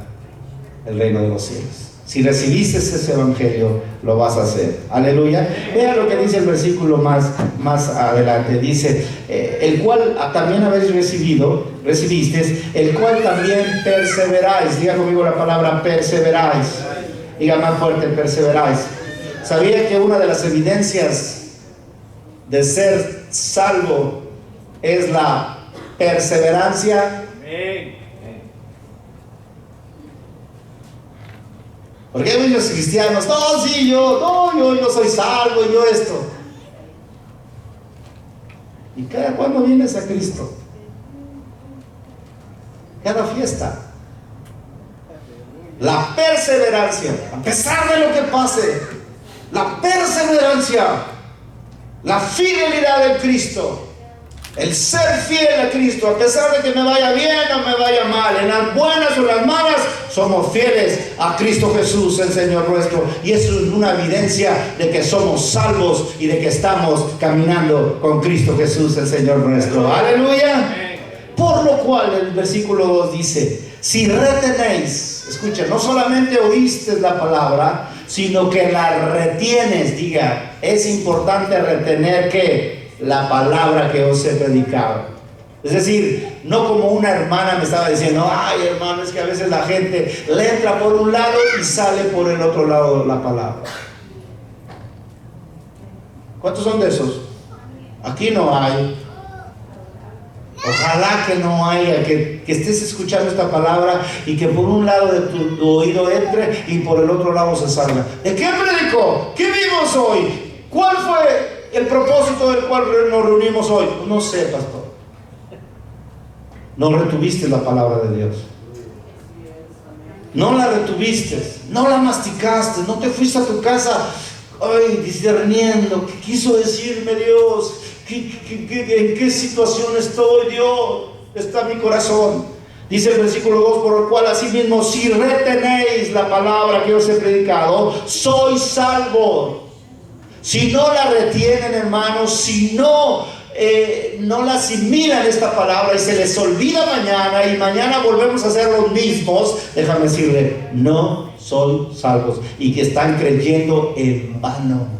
el reino de los cielos. Si recibiste ese evangelio, lo vas a hacer. Aleluya. Vea lo que dice el versículo más adelante. Dice, el cual también habéis recibisteis, el cual también perseveráis. Diga conmigo la palabra perseveráis. Diga más fuerte, perseveráis. ¿Sabía que una de las evidencias de ser salvo es la perseverancia? Porque hay muchos cristianos, yo soy salvo, yo esto. ¿Y cada cuándo vienes a Cristo? Cada fiesta. La perseverancia, a pesar de lo que pase, la perseverancia, la fidelidad de Cristo, el ser fiel a Cristo, a pesar de que me vaya bien o me vaya mal, en las buenas o en las malas, somos fieles a Cristo Jesús, el Señor nuestro. Y eso es una evidencia de que somos salvos y de que estamos caminando con Cristo Jesús, el Señor nuestro. Aleluya. Por lo cual el versículo 2 dice, si retenéis, escucha, no solamente oíste la palabra, sino que la retienes. Diga, es importante retener que la palabra que os he predicado. Es decir, no como una hermana me estaba diciendo, ay hermano, es que a veces la gente le entra por un lado y sale por el otro lado la palabra. ¿Cuántos son de esos? Aquí no hay. Ojalá que no haya, que estés escuchando esta palabra y que por un lado de tu oído entre y por el otro lado se salga. ¿De qué predicó? ¿Qué vimos hoy? ¿Cuál fue el propósito del cual nos reunimos hoy? No sé, pastor. No retuviste la palabra de Dios. No la retuviste, no la masticaste, no te fuiste a tu casa discerniendo qué quiso decirme Dios. ¿En qué situación estoy, Dios? Está mi corazón. Dice el versículo 2, por el cual asimismo, si retenéis la palabra que os he predicado, sois salvos. Si no la retienen, hermanos, si no la asimilan esta palabra y se les olvida mañana y mañana volvemos a ser los mismos, déjame decirle, no son salvos y que están creyendo en vano.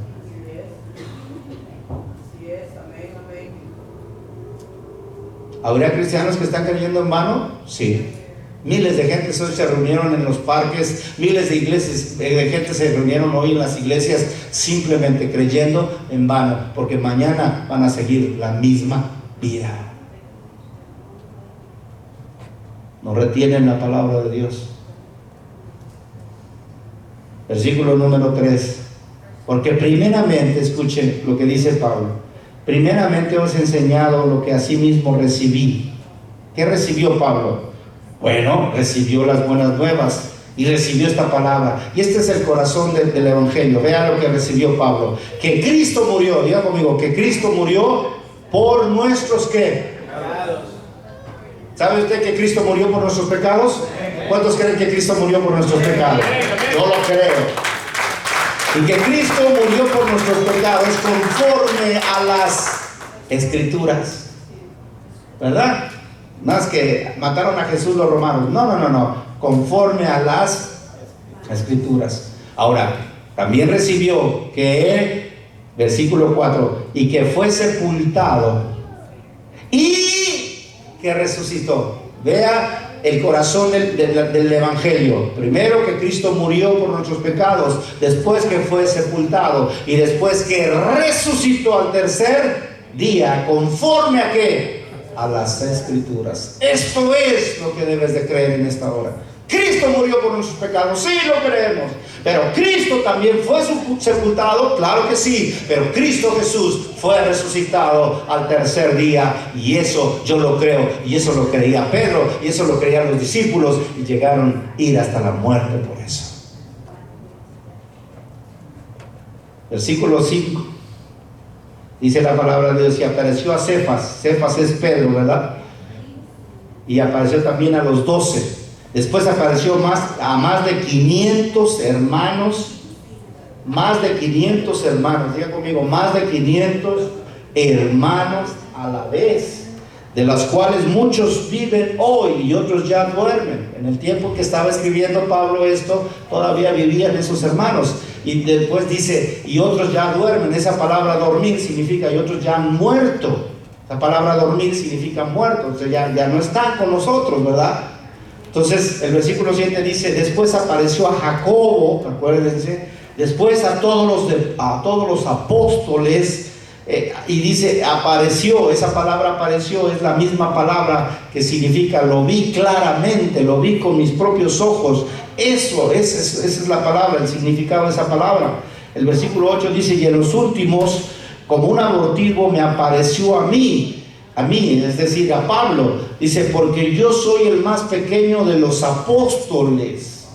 ¿Habría cristianos que están creyendo en vano? Sí. Miles de gente hoy se reunieron en los parques, miles de iglesias, de gente se reunieron hoy en las iglesias simplemente creyendo en vano, porque mañana van a seguir la misma vida. No retienen la palabra de Dios. Versículo número 3. Porque primeramente, escuchen lo que dice Pablo. Primeramente os he enseñado lo que asimismo recibí. ¿Qué recibió Pablo? Bueno, recibió las buenas nuevas y recibió esta palabra. Y este es el corazón del Evangelio. Vea lo que recibió Pablo. Que Cristo murió, diga conmigo, que Cristo murió por nuestros ¿qué? Pecados. ¿Sabe usted que Cristo murió por nuestros pecados? ¿Cuántos creen que Cristo murió por nuestros pecados? Yo lo creo. Y que Cristo murió por nuestros pecados conforme a las Escrituras. ¿Verdad? Más que mataron a Jesús los romanos. No. Conforme a las Escrituras. Ahora, también recibió que, versículo 4, y que fue sepultado y que resucitó. Vea el corazón del Evangelio. Primero que Cristo murió por nuestros pecados, después que fue sepultado y después que resucitó al tercer día, conforme a ¿qué? A las Escrituras. Esto es lo que debes de creer en esta hora. Cristo murió por nuestros pecados, sí lo creemos, pero Cristo también fue sepultado, claro que sí, pero Cristo Jesús fue resucitado al tercer día, y eso yo lo creo, y eso lo creía Pedro, y eso lo creían los discípulos, y llegaron a ir hasta la muerte por eso. Versículo 5, dice la palabra de Dios, y apareció a Cefas es Pedro, ¿verdad? Y apareció también a los 12. Después apareció a más de 500 hermanos, diga conmigo, más de 500 hermanos a la vez, de los cuales muchos viven hoy y otros ya duermen. En el tiempo que estaba escribiendo Pablo esto, todavía vivían esos hermanos. Y después dice, y otros ya duermen. Esa palabra dormir significa, y otros ya han muerto. La palabra dormir significa muerto, o sea, ya no están con nosotros, ¿verdad? Entonces el versículo 7 dice, después apareció a Jacobo, acuérdense, después a todos los apóstoles, y dice apareció. Esa palabra apareció es la misma palabra que significa lo vi claramente, lo vi con mis propios ojos. Esa es la palabra, el significado de esa palabra. El versículo 8 dice, y en los últimos, como un abortivo me apareció a mí, es decir, a Pablo. Dice, porque yo soy el más pequeño de los apóstoles.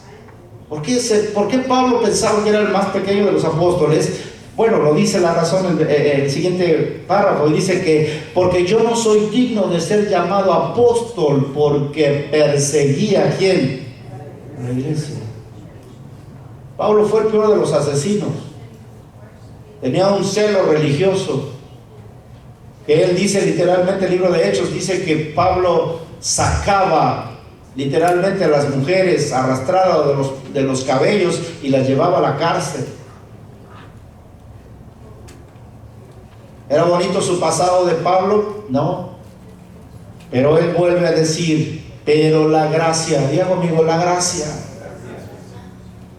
¿Por qué Pablo pensaba que era el más pequeño de los apóstoles? Bueno, lo dice la razón el siguiente párrafo, y dice que porque yo no soy digno de ser llamado apóstol, porque perseguía ¿a quién? A la iglesia. Pablo fue el peor de los asesinos. Tenía un celo religioso, que él dice literalmente, el libro de Hechos dice que Pablo sacaba literalmente a las mujeres arrastradas de los cabellos y las llevaba a la cárcel. ¿Era bonito su pasado de Pablo? No. Pero él vuelve a decir, pero la gracia, diga conmigo, la gracia.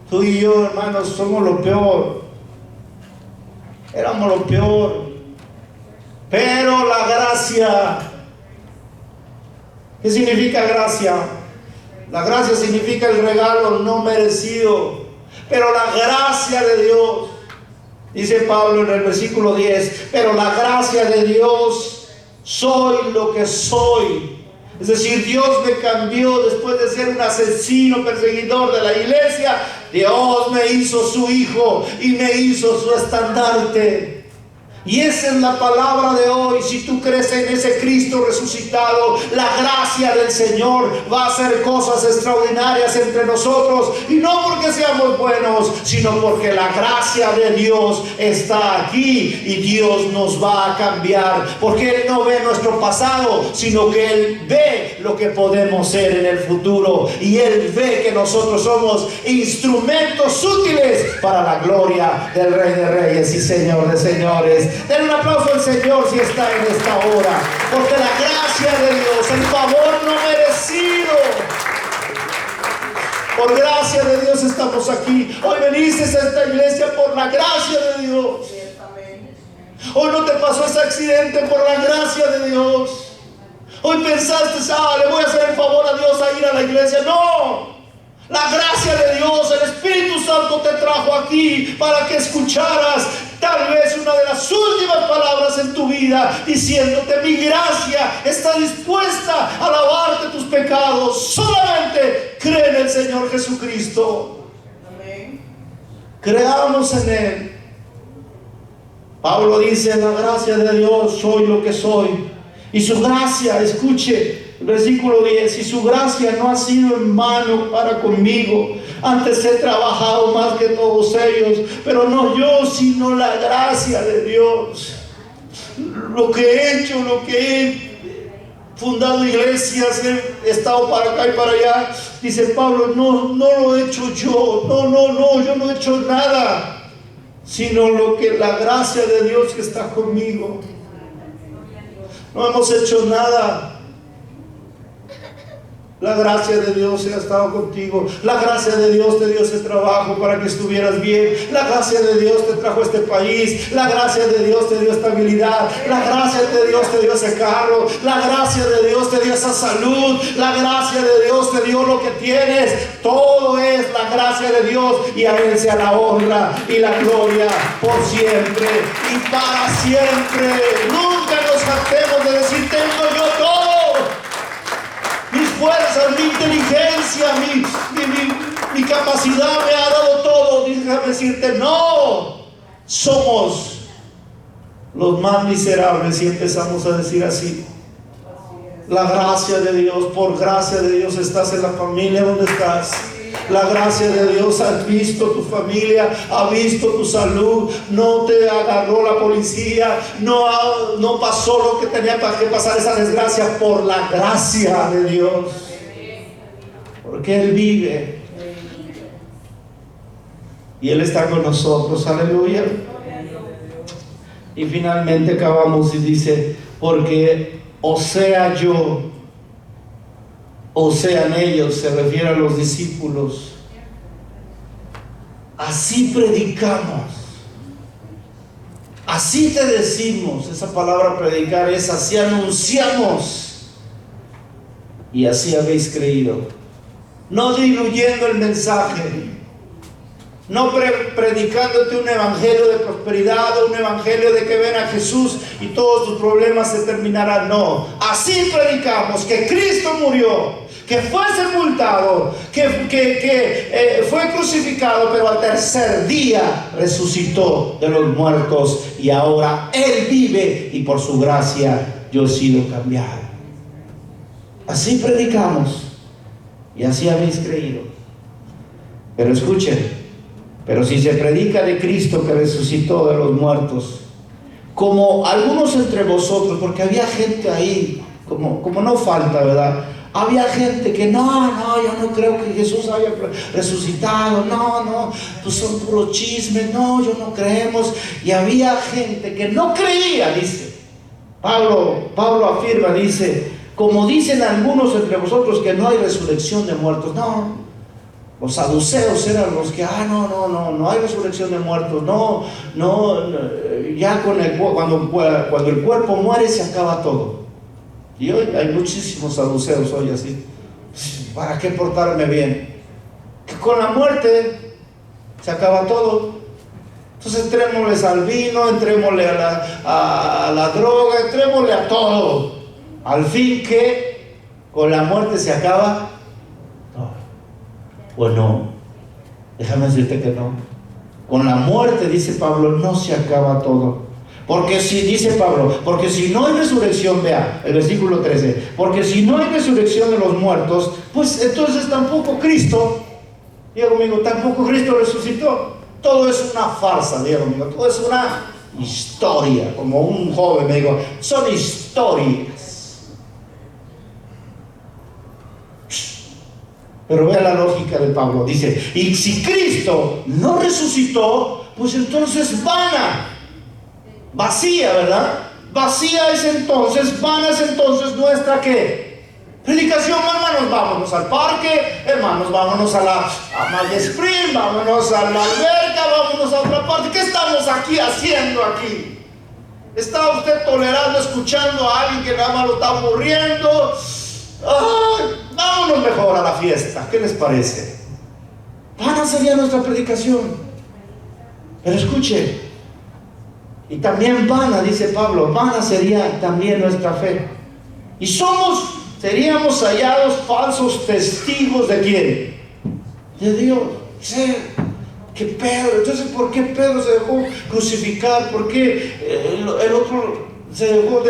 Tú y yo, hermanos, somos lo peor. Éramos lo peor. Pero la gracia ¿Qué significa gracia? La gracia significa el regalo no merecido. Pero la gracia de Dios, dice Pablo en el versículo 10, pero la gracia de Dios, soy lo que soy. Es decir, Dios me cambió después de ser un asesino, perseguidor de la iglesia. Dios me hizo su hijo y me hizo su estandarte. Y esa es la palabra de hoy. Si tú crees en ese Cristo resucitado, la gracia del Señor va a hacer cosas extraordinarias entre nosotros. Y no porque seamos buenos, sino porque la gracia de Dios está aquí. Y Dios nos va a cambiar. Porque Él no ve nuestro pasado, sino que Él ve lo que podemos ser en el futuro. Y Él ve que nosotros somos instrumentos útiles para la gloria del Rey de Reyes y Señor de Señores. Den un aplauso al Señor si está en esta hora, porque la gracia de Dios, el favor no merecido, por gracia de Dios estamos aquí. Hoy veniste a esta iglesia por la gracia de Dios. Hoy no te pasó ese accidente por la gracia de Dios. Hoy pensaste, le voy a hacer el favor a Dios a ir a la iglesia. No, la gracia de Dios, el Espíritu Santo te trajo aquí para que escucharas tal vez una de las últimas palabras en tu vida, diciéndote: mi gracia está dispuesta a lavarte tus pecados. Solamente cree en el Señor Jesucristo. Amén. Creamos en Él. Pablo dice: la gracia de Dios, soy lo que soy. Y su gracia, escuche el versículo 10, y su gracia no ha sido en vano para conmigo. Antes he trabajado más que todos ellos, pero no yo, sino la gracia de Dios. Lo que he hecho, lo que he fundado iglesias, he estado para acá y para allá, dice Pablo, no lo he hecho yo. No, yo no he hecho nada, sino lo que la gracia de Dios que está conmigo. No hemos hecho nada. La gracia de Dios ha estado contigo. La gracia de Dios te dio ese trabajo para que estuvieras bien. La gracia de Dios te trajo a este país. La gracia de Dios te dio estabilidad. La gracia de Dios te dio ese carro. La gracia de Dios te dio esa salud. La gracia de Dios te dio lo que tienes. Todo es la gracia de Dios, y a Él sea la honra y la gloria por siempre y para siempre. Nunca nos jactemos de decir: tengo yo todo. Mis fuerzas, mi inteligencia, mi capacidad me ha dado todo. Déjame decirte: no, somos los más miserables si empezamos a decir así. La gracia de Dios, por gracia de Dios estás en la familia donde estás. La gracia de Dios, has visto tu familia, ha visto tu salud, no te agarró la policía, no pasó lo que tenía que pasar, esa desgracia, por la gracia de Dios, porque Él vive y Él está con nosotros. Aleluya. Y finalmente acabamos y dice: porque o sea yo, o sean ellos, se refiere a los discípulos, así predicamos, así te decimos. Esa palabra predicar es así anunciamos, y así habéis creído. No diluyendo el mensaje, no predicándote un evangelio de prosperidad o un evangelio de que ven a Jesús y todos tus problemas se terminarán. No, así predicamos: que Cristo murió, que fue sepultado, que fue crucificado, pero al tercer día resucitó de los muertos, y ahora Él vive, y por su gracia yo he sido cambiado. Así predicamos, y así habéis creído. Pero escuchen: pero si se predica de Cristo que resucitó de los muertos, como algunos entre vosotros, porque había gente ahí, como no falta, ¿verdad? Había gente que no, yo no creo que Jesús haya resucitado, no, pues son puros chismes, no, yo no creemos. Y había gente que no creía, dice Pablo afirma, dice: como dicen algunos entre vosotros que no hay resurrección de muertos. No, los saduceos eran los que, no hay resurrección de muertos, no, ya cuando el cuerpo muere se acaba todo. Y hoy hay muchísimos saduceos hoy así. ¿Para qué portarme bien? Que con la muerte se acaba todo. Entonces entrémosle al vino, entrémosle a la droga, entrémosle a todo. Al fin que con la muerte se acaba todo. Pues no, déjame decirte que no. Con la muerte, dice Pablo, no se acaba todo. Porque si, dice Pablo, porque si no hay resurrección, vea, el versículo 13, porque si no hay resurrección de los muertos, pues entonces tampoco Cristo, diga conmigo, tampoco Cristo resucitó. Todo es una farsa, diga conmigo, todo es una historia. Como un joven me dijo, son historias. Pero vea la lógica de Pablo, dice, y si Cristo no resucitó, pues entonces vacía, ¿verdad? Vacía es entonces, vana es entonces nuestra ¿qué? Predicación, hermanos, vámonos al parque, hermanos, vámonos a Maya Spring, vámonos a la alberca, vámonos a otra parte. ¿Qué estamos aquí haciendo aquí? ¿Está usted tolerando, escuchando a alguien que nada más lo está aburriendo? ¡Ay! Vámonos mejor a la fiesta, ¿qué les parece? Vana sería nuestra predicación. Pero escuche, y también vana, dice Pablo, vana sería también nuestra fe. Y seríamos hallados falsos testigos ¿de quién? De Dios. Sí, que Pedro, entonces ¿por qué Pedro se dejó crucificar? ¿Por qué el otro se dejó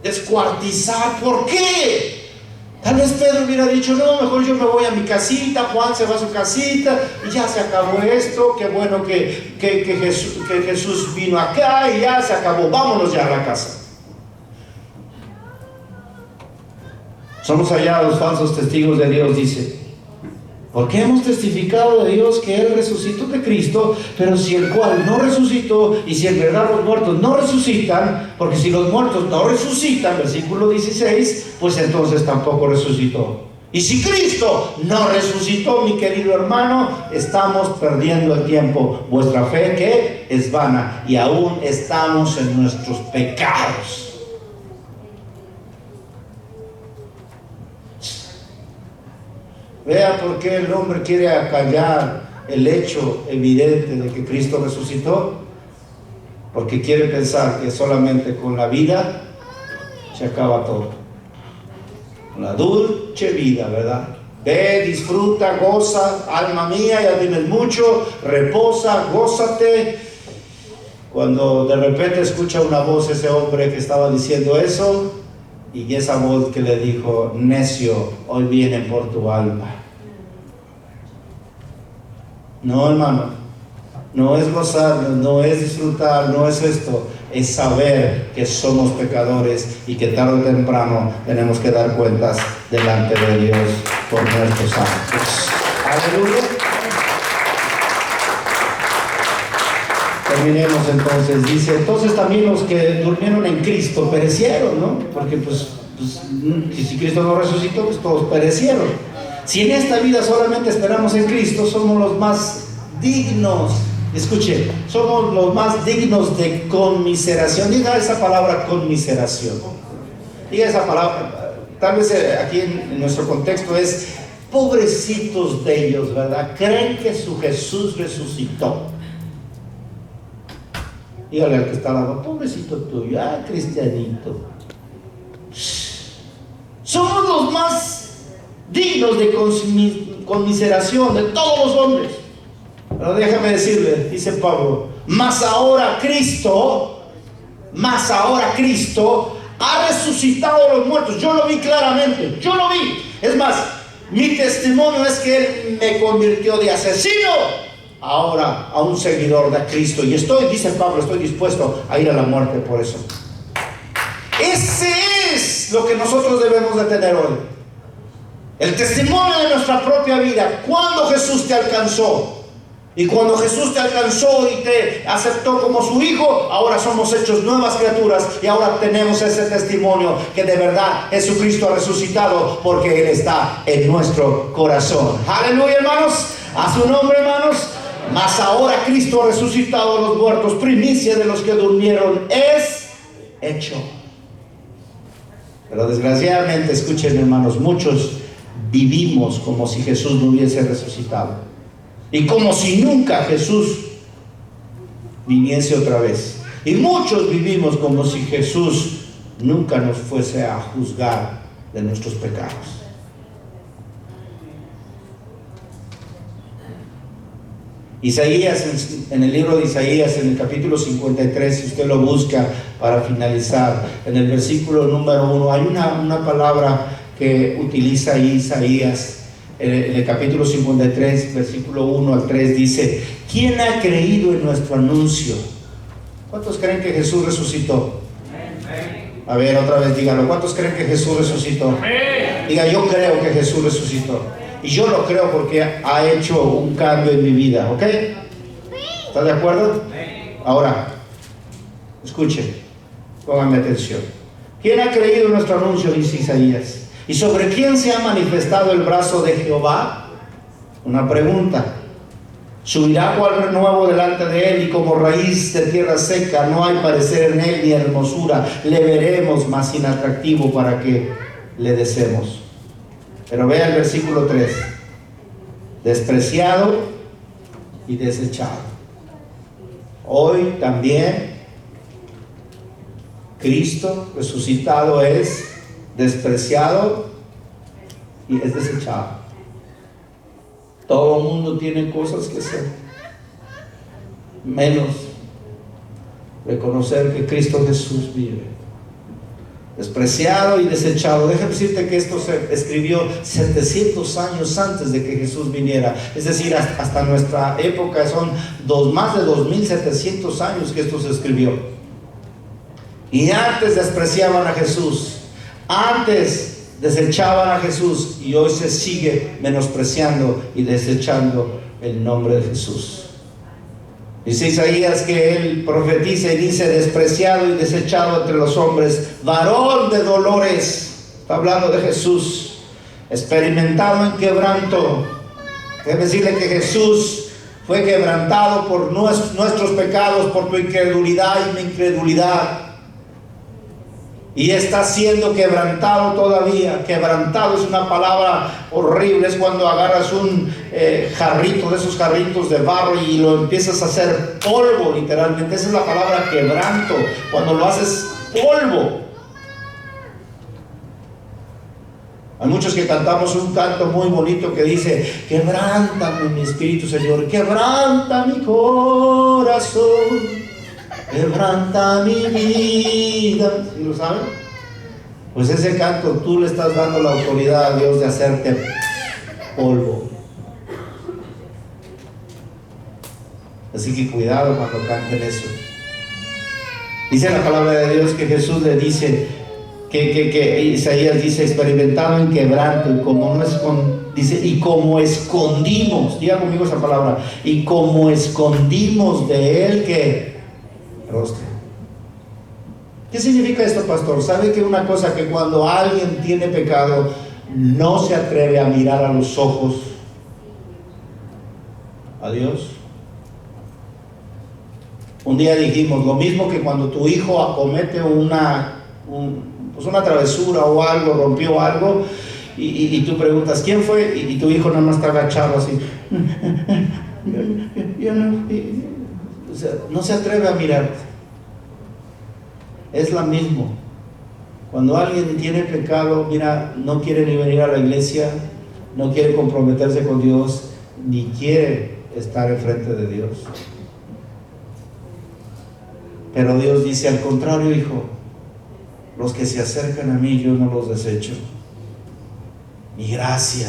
descuartizar? ¿Por qué? Tal vez Pedro hubiera dicho, no, mejor yo me voy a mi casita, Juan se va a su casita y ya se acabó esto, qué bueno que Jesús vino acá y ya se acabó, vámonos ya a la casa. Somos hallados falsos testigos de Dios, dice, porque hemos testificado de Dios que Él resucitó de Cristo, pero si el cual no resucitó, y si en verdad los muertos no resucitan, porque si los muertos no resucitan, versículo 16, pues entonces tampoco resucitó. Y si Cristo no resucitó, mi querido hermano, estamos perdiendo el tiempo. Vuestra fe que es vana, y aún estamos en nuestros pecados. Vea por qué el hombre quiere acallar el hecho evidente de que Cristo resucitó. Porque quiere pensar que solamente con la vida se acaba todo. Con la dulce vida, ¿verdad? Ve, disfruta, goza, alma mía, ya tienes mucho, reposa, gózate. Cuando de repente escucha una voz ese hombre que estaba diciendo eso, y esa voz que le dijo, necio, hoy vienen por tu alma. No, hermano, no es gozar, no es disfrutar, no es esto, es saber que somos pecadores y que tarde o temprano tenemos que dar cuentas delante de Dios por nuestros actos. Aleluya. Terminemos entonces, dice, entonces también los que durmieron en Cristo perecieron, ¿no? Porque pues si Cristo no resucitó, pues todos perecieron. Si en esta vida solamente esperamos en Cristo, somos los más dignos, escuche, somos los más dignos de conmiseración. Diga esa palabra, conmiseración. Diga esa palabra, tal vez aquí en nuestro contexto es, pobrecitos de ellos, ¿verdad? Creen que su Jesús resucitó. Dígale al que está al lado, pobrecito tuyo, cristianito. Somos los más dignos de conmiseración de todos los hombres. Pero déjame decirle, dice Pablo, mas ahora Cristo ha resucitado a los muertos. Yo lo vi claramente, yo lo vi. Es más, mi testimonio es que Él me convirtió de asesino ahora a un seguidor de Cristo. Y dice Pablo, estoy dispuesto a ir a la muerte por eso. Ese es lo que nosotros debemos de tener hoy. El testimonio de nuestra propia vida. Cuando Jesús te alcanzó. Y cuando Jesús te alcanzó y te aceptó como su hijo, ahora somos hechos nuevas criaturas. Y ahora tenemos ese testimonio que de verdad Jesucristo ha resucitado, porque Él está en nuestro corazón. Aleluya, hermanos. A su nombre, hermanos. Mas ahora Cristo ha resucitado a los muertos, primicia de los que durmieron es hecho. Pero desgraciadamente, escuchen hermanos, muchos vivimos como si Jesús no hubiese resucitado. Y como si nunca Jesús viniese otra vez. Y muchos vivimos como si Jesús nunca nos fuese a juzgar de nuestros pecados. Isaías, en el libro de Isaías, en el capítulo 53, si usted lo busca para finalizar, en el versículo número 1, hay una palabra que utiliza ahí Isaías, en el capítulo 53, versículo 1 al 3, dice: ¿quién ha creído en nuestro anuncio? ¿Cuántos creen que Jesús resucitó? A ver, otra vez díganlo. ¿Cuántos creen que Jesús resucitó? Diga: yo creo que Jesús resucitó. Y yo lo creo porque ha hecho un cambio en mi vida, ¿ok? ¿Está de acuerdo? Ahora, escuchen, pónganme atención. ¿Quién ha creído en nuestro anuncio? Dice Isaías. ¿Y sobre quién se ha manifestado el brazo de Jehová? Una pregunta. Subirá cual renuevo delante de él, y como raíz de tierra seca, no hay parecer en él ni hermosura. Le veremos más inatractivo para que le deseemos. Pero vea el versículo 3. Despreciado y desechado. Hoy también Cristo resucitado es despreciado y es desechado. Todo el mundo tiene cosas que hacer, menos reconocer que Cristo Jesús vive. Despreciado y desechado. Déjame decirte que esto se escribió 700 años antes de que Jesús viniera. Es decir, hasta nuestra época son más de 2700 años que esto se escribió. Y antes despreciaban a Jesús, antes desechaban a Jesús, y hoy se sigue menospreciando y desechando el nombre de Jesús. Dice Isaías que él profetiza y dice: despreciado y desechado entre los hombres, varón de dolores. Está hablando de Jesús, experimentado en quebranto. Debe decirle que Jesús fue quebrantado por nuestros pecados, por tu incredulidad y mi incredulidad. Y está siendo quebrantado todavía. Quebrantado es una palabra horrible. Es cuando agarras un jarrito, de esos jarritos de barro, y lo empiezas a hacer polvo, literalmente. Esa es la palabra quebranto, cuando lo haces polvo. Hay muchos que cantamos un canto muy bonito que dice: quebrántame mi espíritu, Señor, quebranta mi corazón, quebranta mi vida. ¿Sí lo saben? Pues ese canto tú le estás dando la autoridad a Dios de hacerte polvo. Así que cuidado cuando canten eso. Dice la palabra de Dios que Jesús le dice que Isaías dice: experimentado en quebranto, y como dice, y como escondimos, diga conmigo esa palabra, y como escondimos de él que rostro. ¿Qué significa esto, pastor? ¿Sabe que una cosa, que cuando alguien tiene pecado no se atreve a mirar a los ojos a Dios? Un día dijimos lo mismo que cuando tu hijo acomete una travesura o algo, rompió algo, y tú preguntas ¿quién fue? Y tu hijo nada más está agachado así. O sea, no se atreve a mirarte. Es lo mismo. Cuando alguien tiene pecado, mira, no quiere ni venir a la iglesia, no quiere comprometerse con Dios, ni quiere estar enfrente de Dios. Pero Dios dice: al contrario, hijo, los que se acercan a mí, yo no los desecho. Mi gracia.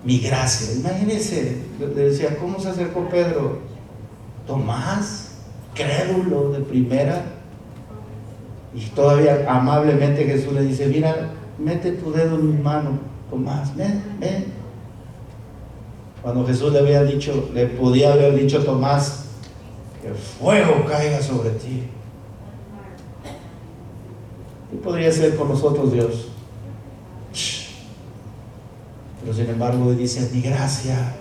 Imagínense, le decía, ¿cómo se acercó Pedro? Tomás, crédulo de primera. Y todavía amablemente Jesús le dice: mira, mete tu dedo en mi mano, Tomás, ven. Cuando Jesús le podía haber dicho a Tomás: que el fuego caiga sobre ti. ¿Qué podría hacer con nosotros Dios? Pero sin embargo dice: mi gracia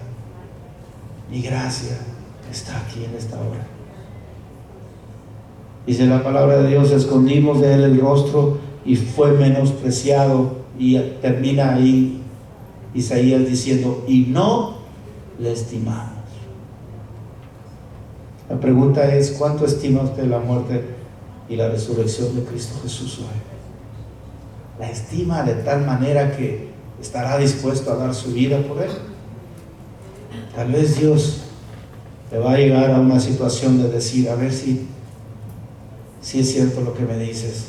está aquí en esta hora. Dice la palabra de Dios: escondimos de él el rostro y fue menospreciado. Y termina ahí Isaías diciendo, y no le estimamos. La pregunta es, ¿cuánto estima usted la muerte y la resurrección de Cristo Jesús hoy? ¿La estima de tal manera que estará dispuesto a dar su vida por Él? Tal vez Dios le va a llegar a una situación de decir, a ver si es cierto lo que me dices.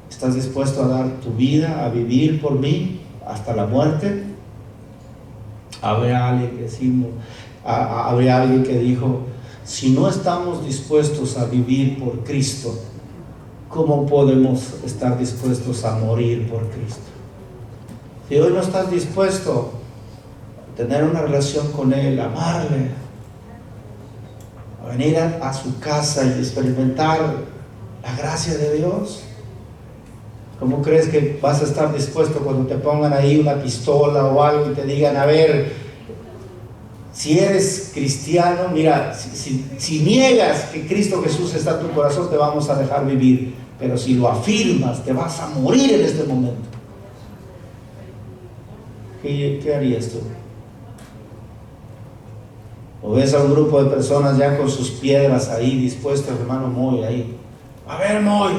¿Estás dispuesto a dar tu vida, a vivir por mí hasta la muerte? Habría alguien que dijo, si no estamos dispuestos a vivir por Cristo, ¿cómo podemos estar dispuestos a morir por Cristo? Si hoy no estás dispuesto a tener una relación con Él, a amarle, a venir a su casa y experimentar la gracia de Dios, ¿cómo crees que vas a estar dispuesto cuando te pongan ahí una pistola o algo y te digan, a ver, si eres cristiano, mira, si niegas que Cristo Jesús está en tu corazón, te vamos a dejar vivir, pero si lo afirmas, te vas a morir en este momento? ¿Qué harías tú? O ves a un grupo de personas ya con sus piedras ahí dispuestas, hermano Moy, ahí, a ver, Moy,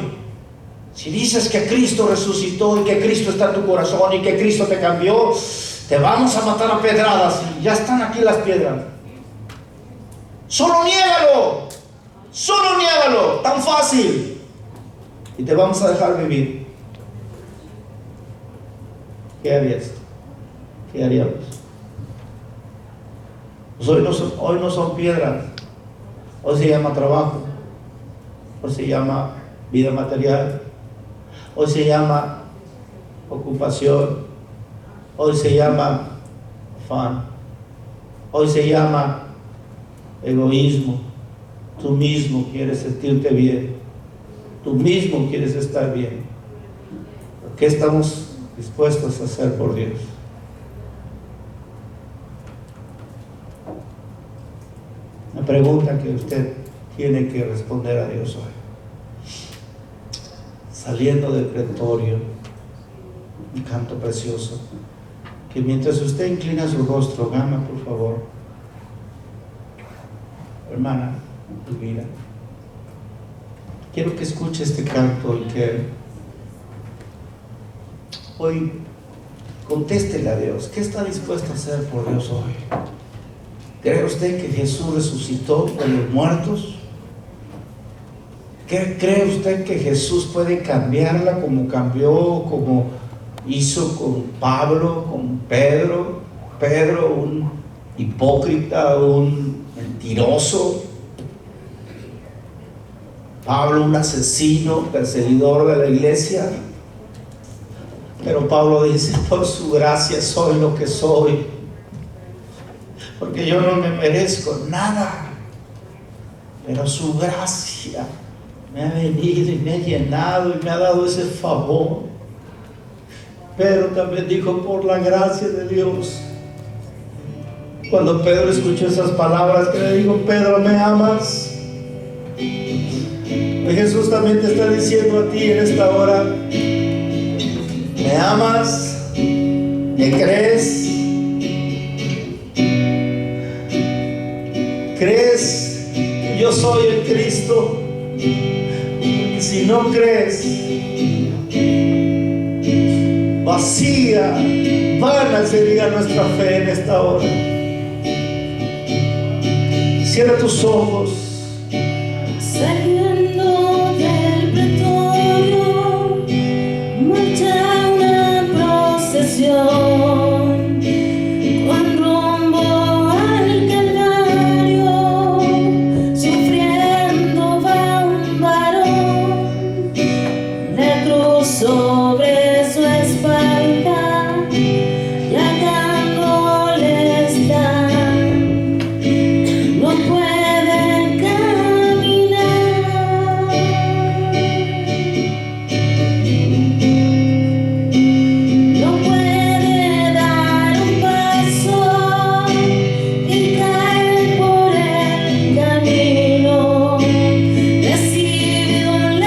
si dices que Cristo resucitó y que Cristo está en tu corazón y que Cristo te cambió, te vamos a matar a pedradas. Y ya están aquí las piedras. Solo niégalo, tan fácil, y te vamos a dejar vivir. ¿Qué harías? ¿Qué haríamos? Pues hoy no son piedras, hoy se llama trabajo, hoy se llama vida material, hoy se llama ocupación, hoy se llama afán, hoy se llama egoísmo. Tú mismo quieres sentirte bien, tú mismo quieres estar bien. ¿Qué estamos dispuestos a hacer por Dios? Una pregunta que usted tiene que responder a Dios hoy. Saliendo del pretorio, un canto precioso, que mientras usted inclina su rostro, Gama, por favor, hermana, tu vida, quiero que escuche este canto y que hoy contéstele a Dios. ¿Qué está dispuesto a hacer por Dios hoy? ¿Cree usted que Jesús resucitó de los muertos? ¿Cree usted que Jesús puede cambiarla como cambió, como hizo con Pablo, con Pedro? Pedro, un hipócrita, un mentiroso. Pablo, un asesino, perseguidor de la iglesia. Pero Pablo dice, por su gracia soy lo que soy, porque yo no me merezco nada, pero su gracia me ha venido y me ha llenado y me ha dado ese favor. Pedro también dijo, por la gracia de Dios. Cuando Pedro escuchó esas palabras, que le dijo, Pedro, ¿me amas? Y Jesús también te está diciendo a ti en esta hora, ¿me amas? ¿Me crees? ¿Crees que yo soy el Cristo? Porque si no crees, vacía, vana sería nuestra fe en esta hora. Cierra tus ojos. Saliendo del pretorio, marcha una procesión con rumbo al Calvario. Sufriendo va un varón, la cruz sobre su espalda, llagándole está. No puede caminar, no puede dar un paso y cae por el camino. Recibe un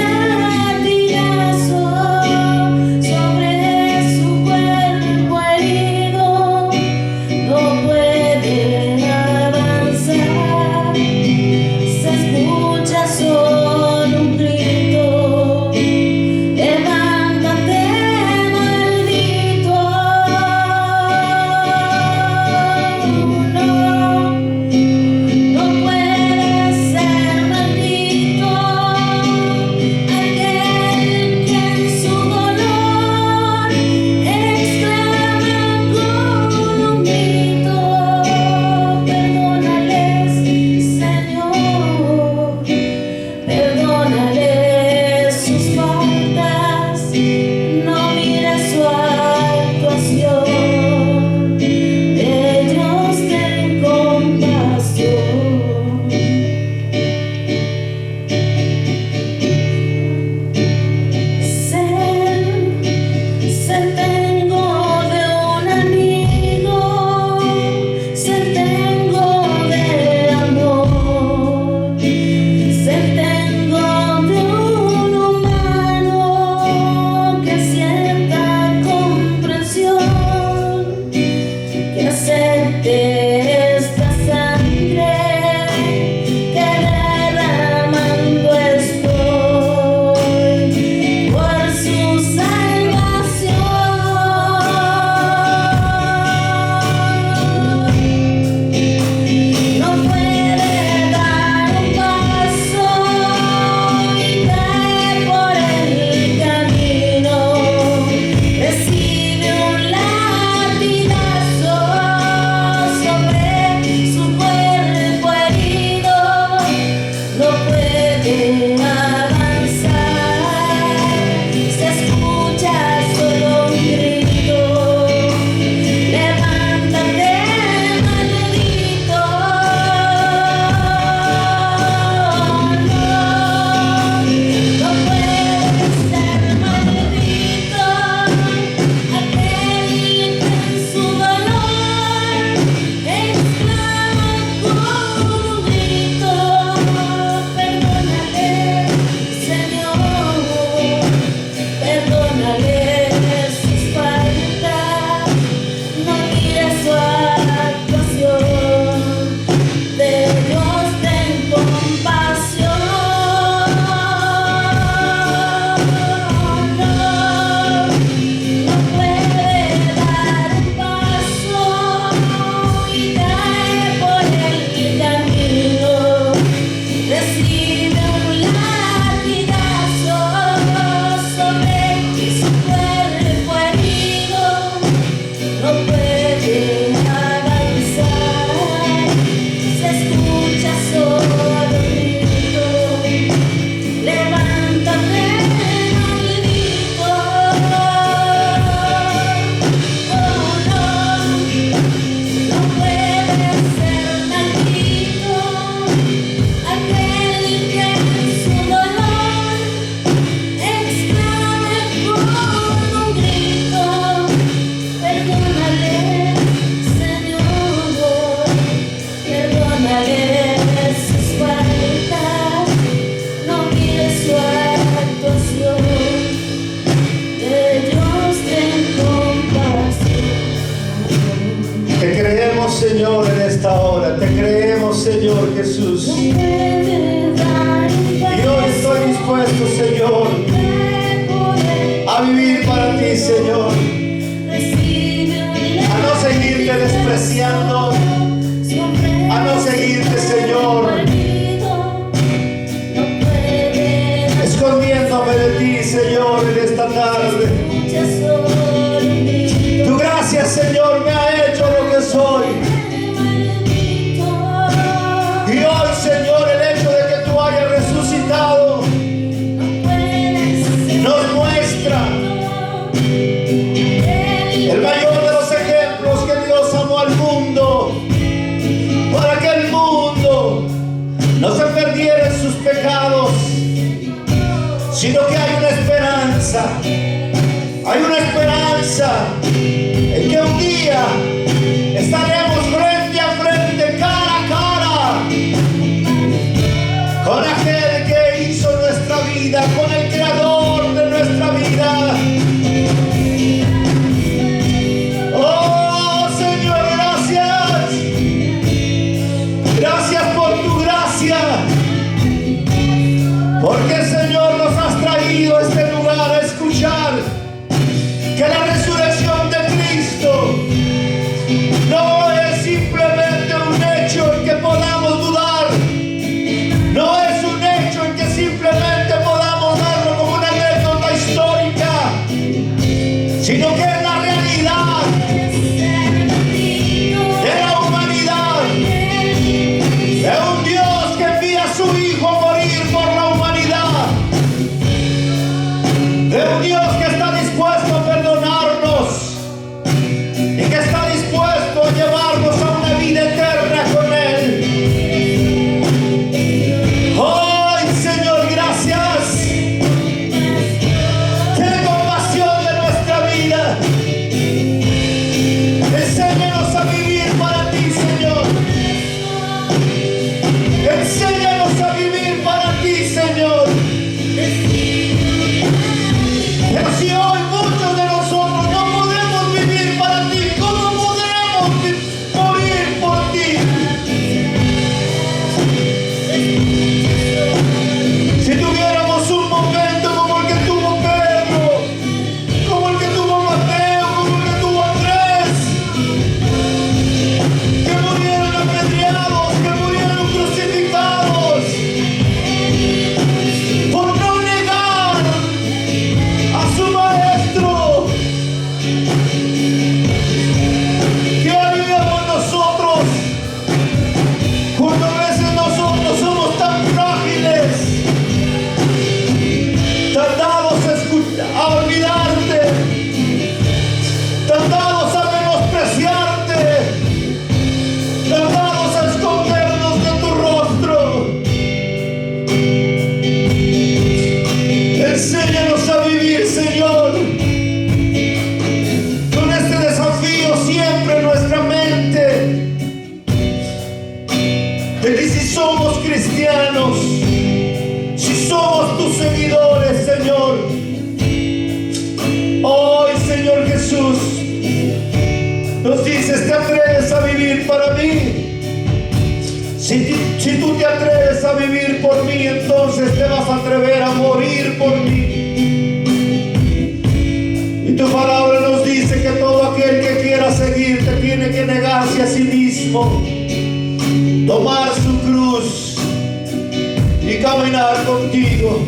Jesús. no puede dar un paso. Y hoy estoy dispuesto, Señor, a vivir para ti, Señor. A no seguirte despreciando, a no seguirte, Señor, escondiéndome de ti, Señor, en esta tarde. Tu gracia, Señor, me ha hecho lo que soy. Y hoy, Señor, el hecho de que tú hayas resucitado nos muestra el mayor de los ejemplos que Dios amó al mundo, para que el mundo no se perdiera en sus pecados, sino que hay una esperanza en que un día estaremos frente a frente, cara a cara, con aquel que hizo nuestra vida, con el creador de nuestra vida. Oh Señor, gracias por tu gracia, porque Señor nos has traído a este lugar a escuchar que la resurrección de Cristo no es simplemente un hecho en que podamos dudar, no es un hecho en que simplemente podamos darlo como una anécdota histórica, sino que es la realidad de la humanidad, de un Dios que envía a su Hijo a morir por la humanidad, de un Dios que está dispuesto a perdonarnos y que está dispuesto a llevarnos a una vida eterna con Él. ¡Ay, Señor, gracias! ¡Ten compasión de nuestra vida! Enséñanos a vivir para ti, Señor. Enséñanos a vivir para ti, Señor. Pero si hoy muchos de nosotros no podemos vivir para ti, ¿cómo podremos morir por ti? Si tuviéramos un momento como el que tuvo Pedro, como el que tuvo Mateo, como el que tuvo Andrés, que murieron apedreados, que murieron crucificados, por no negar a su maestro, ¿qué haríamos nosotros cuando a veces nosotros somos tan frágiles, tan dados a olvidarte, tan dados a menospreciarte, tan dados a escondernos de tu rostro? Enséñanos a vivir, Señor, con este desafío siempre en nuestra mente, de que si somos cristianos, si somos tus seguidores, Señor, hoy, Señor Jesús, nos dices: ¿te atreves a vivir para mí? Si tú te atreves a vivir por mí, entonces te vas a atrever a morir por mí. Y tu palabra nos dice que todo aquel que quiera seguirte tiene que negarse a sí mismo, tomar su cruz y caminar contigo.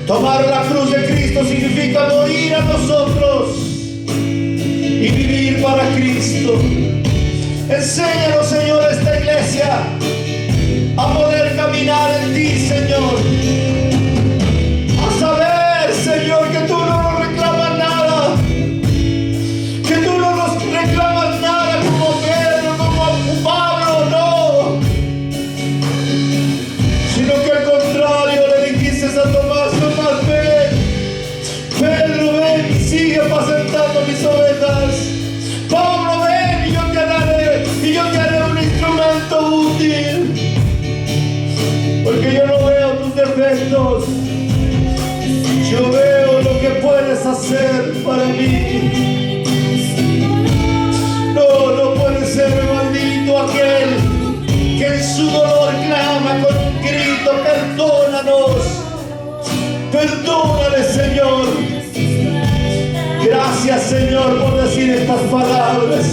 Tomar la cruz de Cristo significa morir a nosotros y vivir para Cristo. Enséñanos, Señor, esta iglesia a poder caminar en ti, Señor. A saber, Señor, que tú no nos reclamas nada, que tú no nos reclamas nada como Pedro, como Pablo, no, sino que al contrario le dijiste a Tomás: Tomás, ven, Pedro, ven y sigue apacentando mis ovejas. Pablo, ven y yo te haré un instrumento útil, porque yo no veo tus defectos, yo veo lo que puedes hacer para mí. No puede ser maldito aquel que en su dolor clama palabras.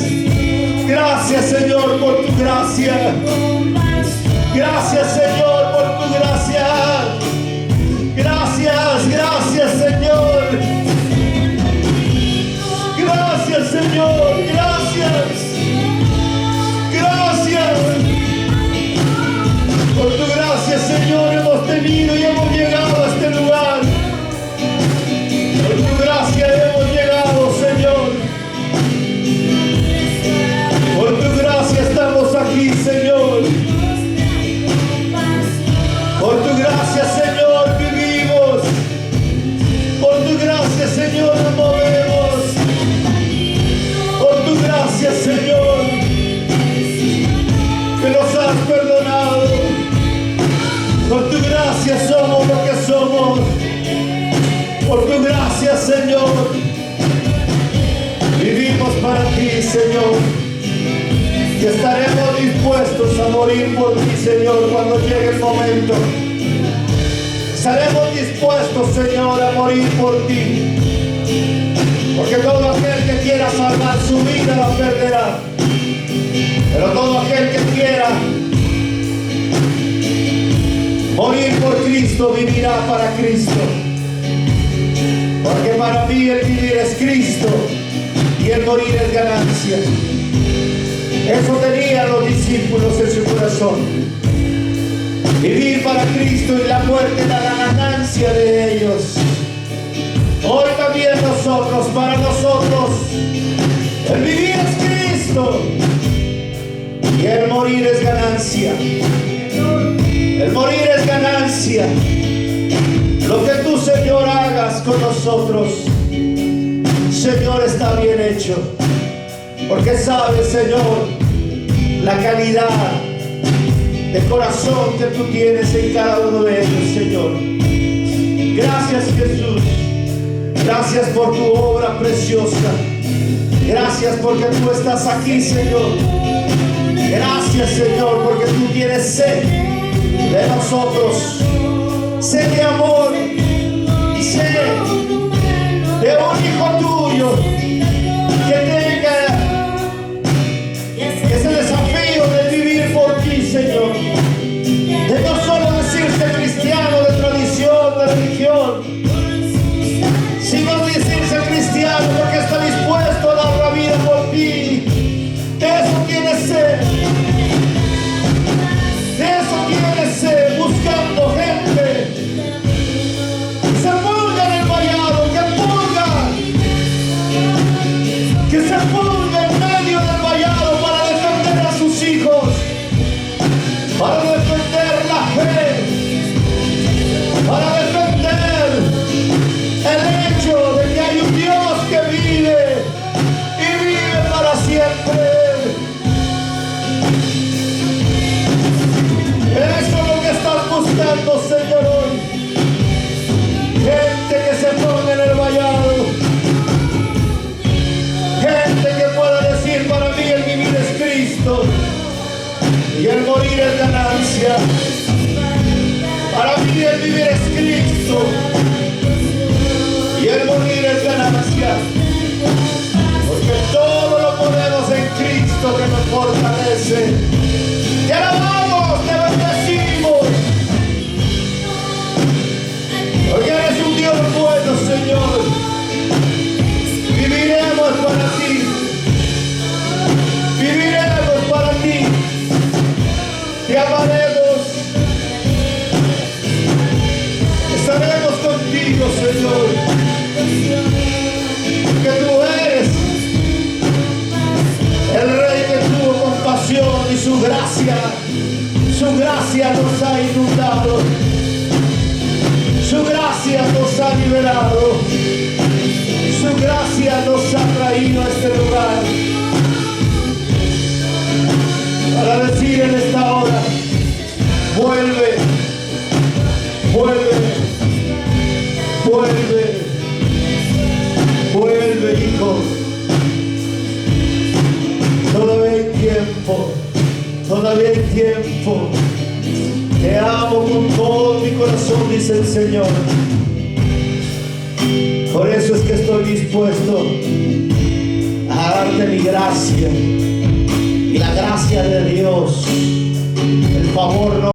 Gracias, Señor, por tu gracia. Gracias, Señor, por tu gracia. Gracias, gracias, Señor. Gracias, Señor. Gracias. Gracias. Por tu gracia, Señor, hemos tenido y hemos llegado a este lugar. Por tu gracia hemos llegado, Señor. Por tu gracia estamos aquí, Señor. Por tu gracia, Señor, vivimos. Por tu gracia, Señor, nos movemos. Por tu gracia, Señor, que nos has perdonado. Por tu gracia somos lo que somos. Por tu gracia, Señor, vivimos para ti, Señor. Y estaremos dispuestos a morir por ti, Señor, cuando llegue el momento. Estaremos dispuestos, Señor, a morir por ti. Porque todo aquel que quiera salvar su vida la perderá. Pero todo aquel que quiera morir por Cristo vivirá para Cristo. Porque para mí el vivir es Cristo y el morir es ganancia. Eso tenían los discípulos en su corazón. Vivir para Cristo y la muerte era la ganancia de ellos. Hoy también nosotros, para nosotros, el vivir es Cristo y el morir es ganancia. El morir es ganancia. Lo que tú, Señor, hagas con nosotros, Señor, está bien hecho. Porque sabes, Señor, la calidad de corazón que tú tienes en cada uno de ellos, Señor. Gracias, Jesús. Gracias por tu obra preciosa. Gracias porque tú estás aquí, Señor. Gracias, Señor, porque tú tienes sed de nosotros. Sed de amor. Sed de un hijo tuyo que tenga ese desafío de vivir por ti, Señor. De no solo decirse cristiano de tradición, de religión, sino decirse cristiano porque está dispuesto a dar la vida por ti. De eso tienes sed. De eso tienes sed, buscando gente que se ponga en el vallado, que se ponga en medio del vallado para defender a sus hijos, para defender la fe, para defender el hecho de que hay un Dios que vive y vive para siempre. Eso es lo que estás buscando, Señor, hoy. Gente que se ponga en el vallado. Gente que pueda decir, para mí el vivir es Cristo y el morir es ganancia. Para mí el vivir es Cristo y el morir es ganancia. Porque todo lo podemos en Cristo que nos fortalece. Te alabamos, te bendecimos. Porque eres un Dios bueno, Señor. Viviremos para ti. Viviremos para ti. Te amaremos. Estaremos contigo, Señor. Que tú eres el Rey que tuvo compasión y su gracia nos ha inundado. Su gracia nos ha liberado. Su gracia nos ha traído a este lugar para decir en esta hora: vuelve, vuelve, vuelve, vuelve, hijo. Todavía hay tiempo, todavía hay tiempo. Te amo con todo mi corazón, dice el Señor. Por eso es que estoy dispuesto a darte mi gracia. Y la gracia de Dios, el favor no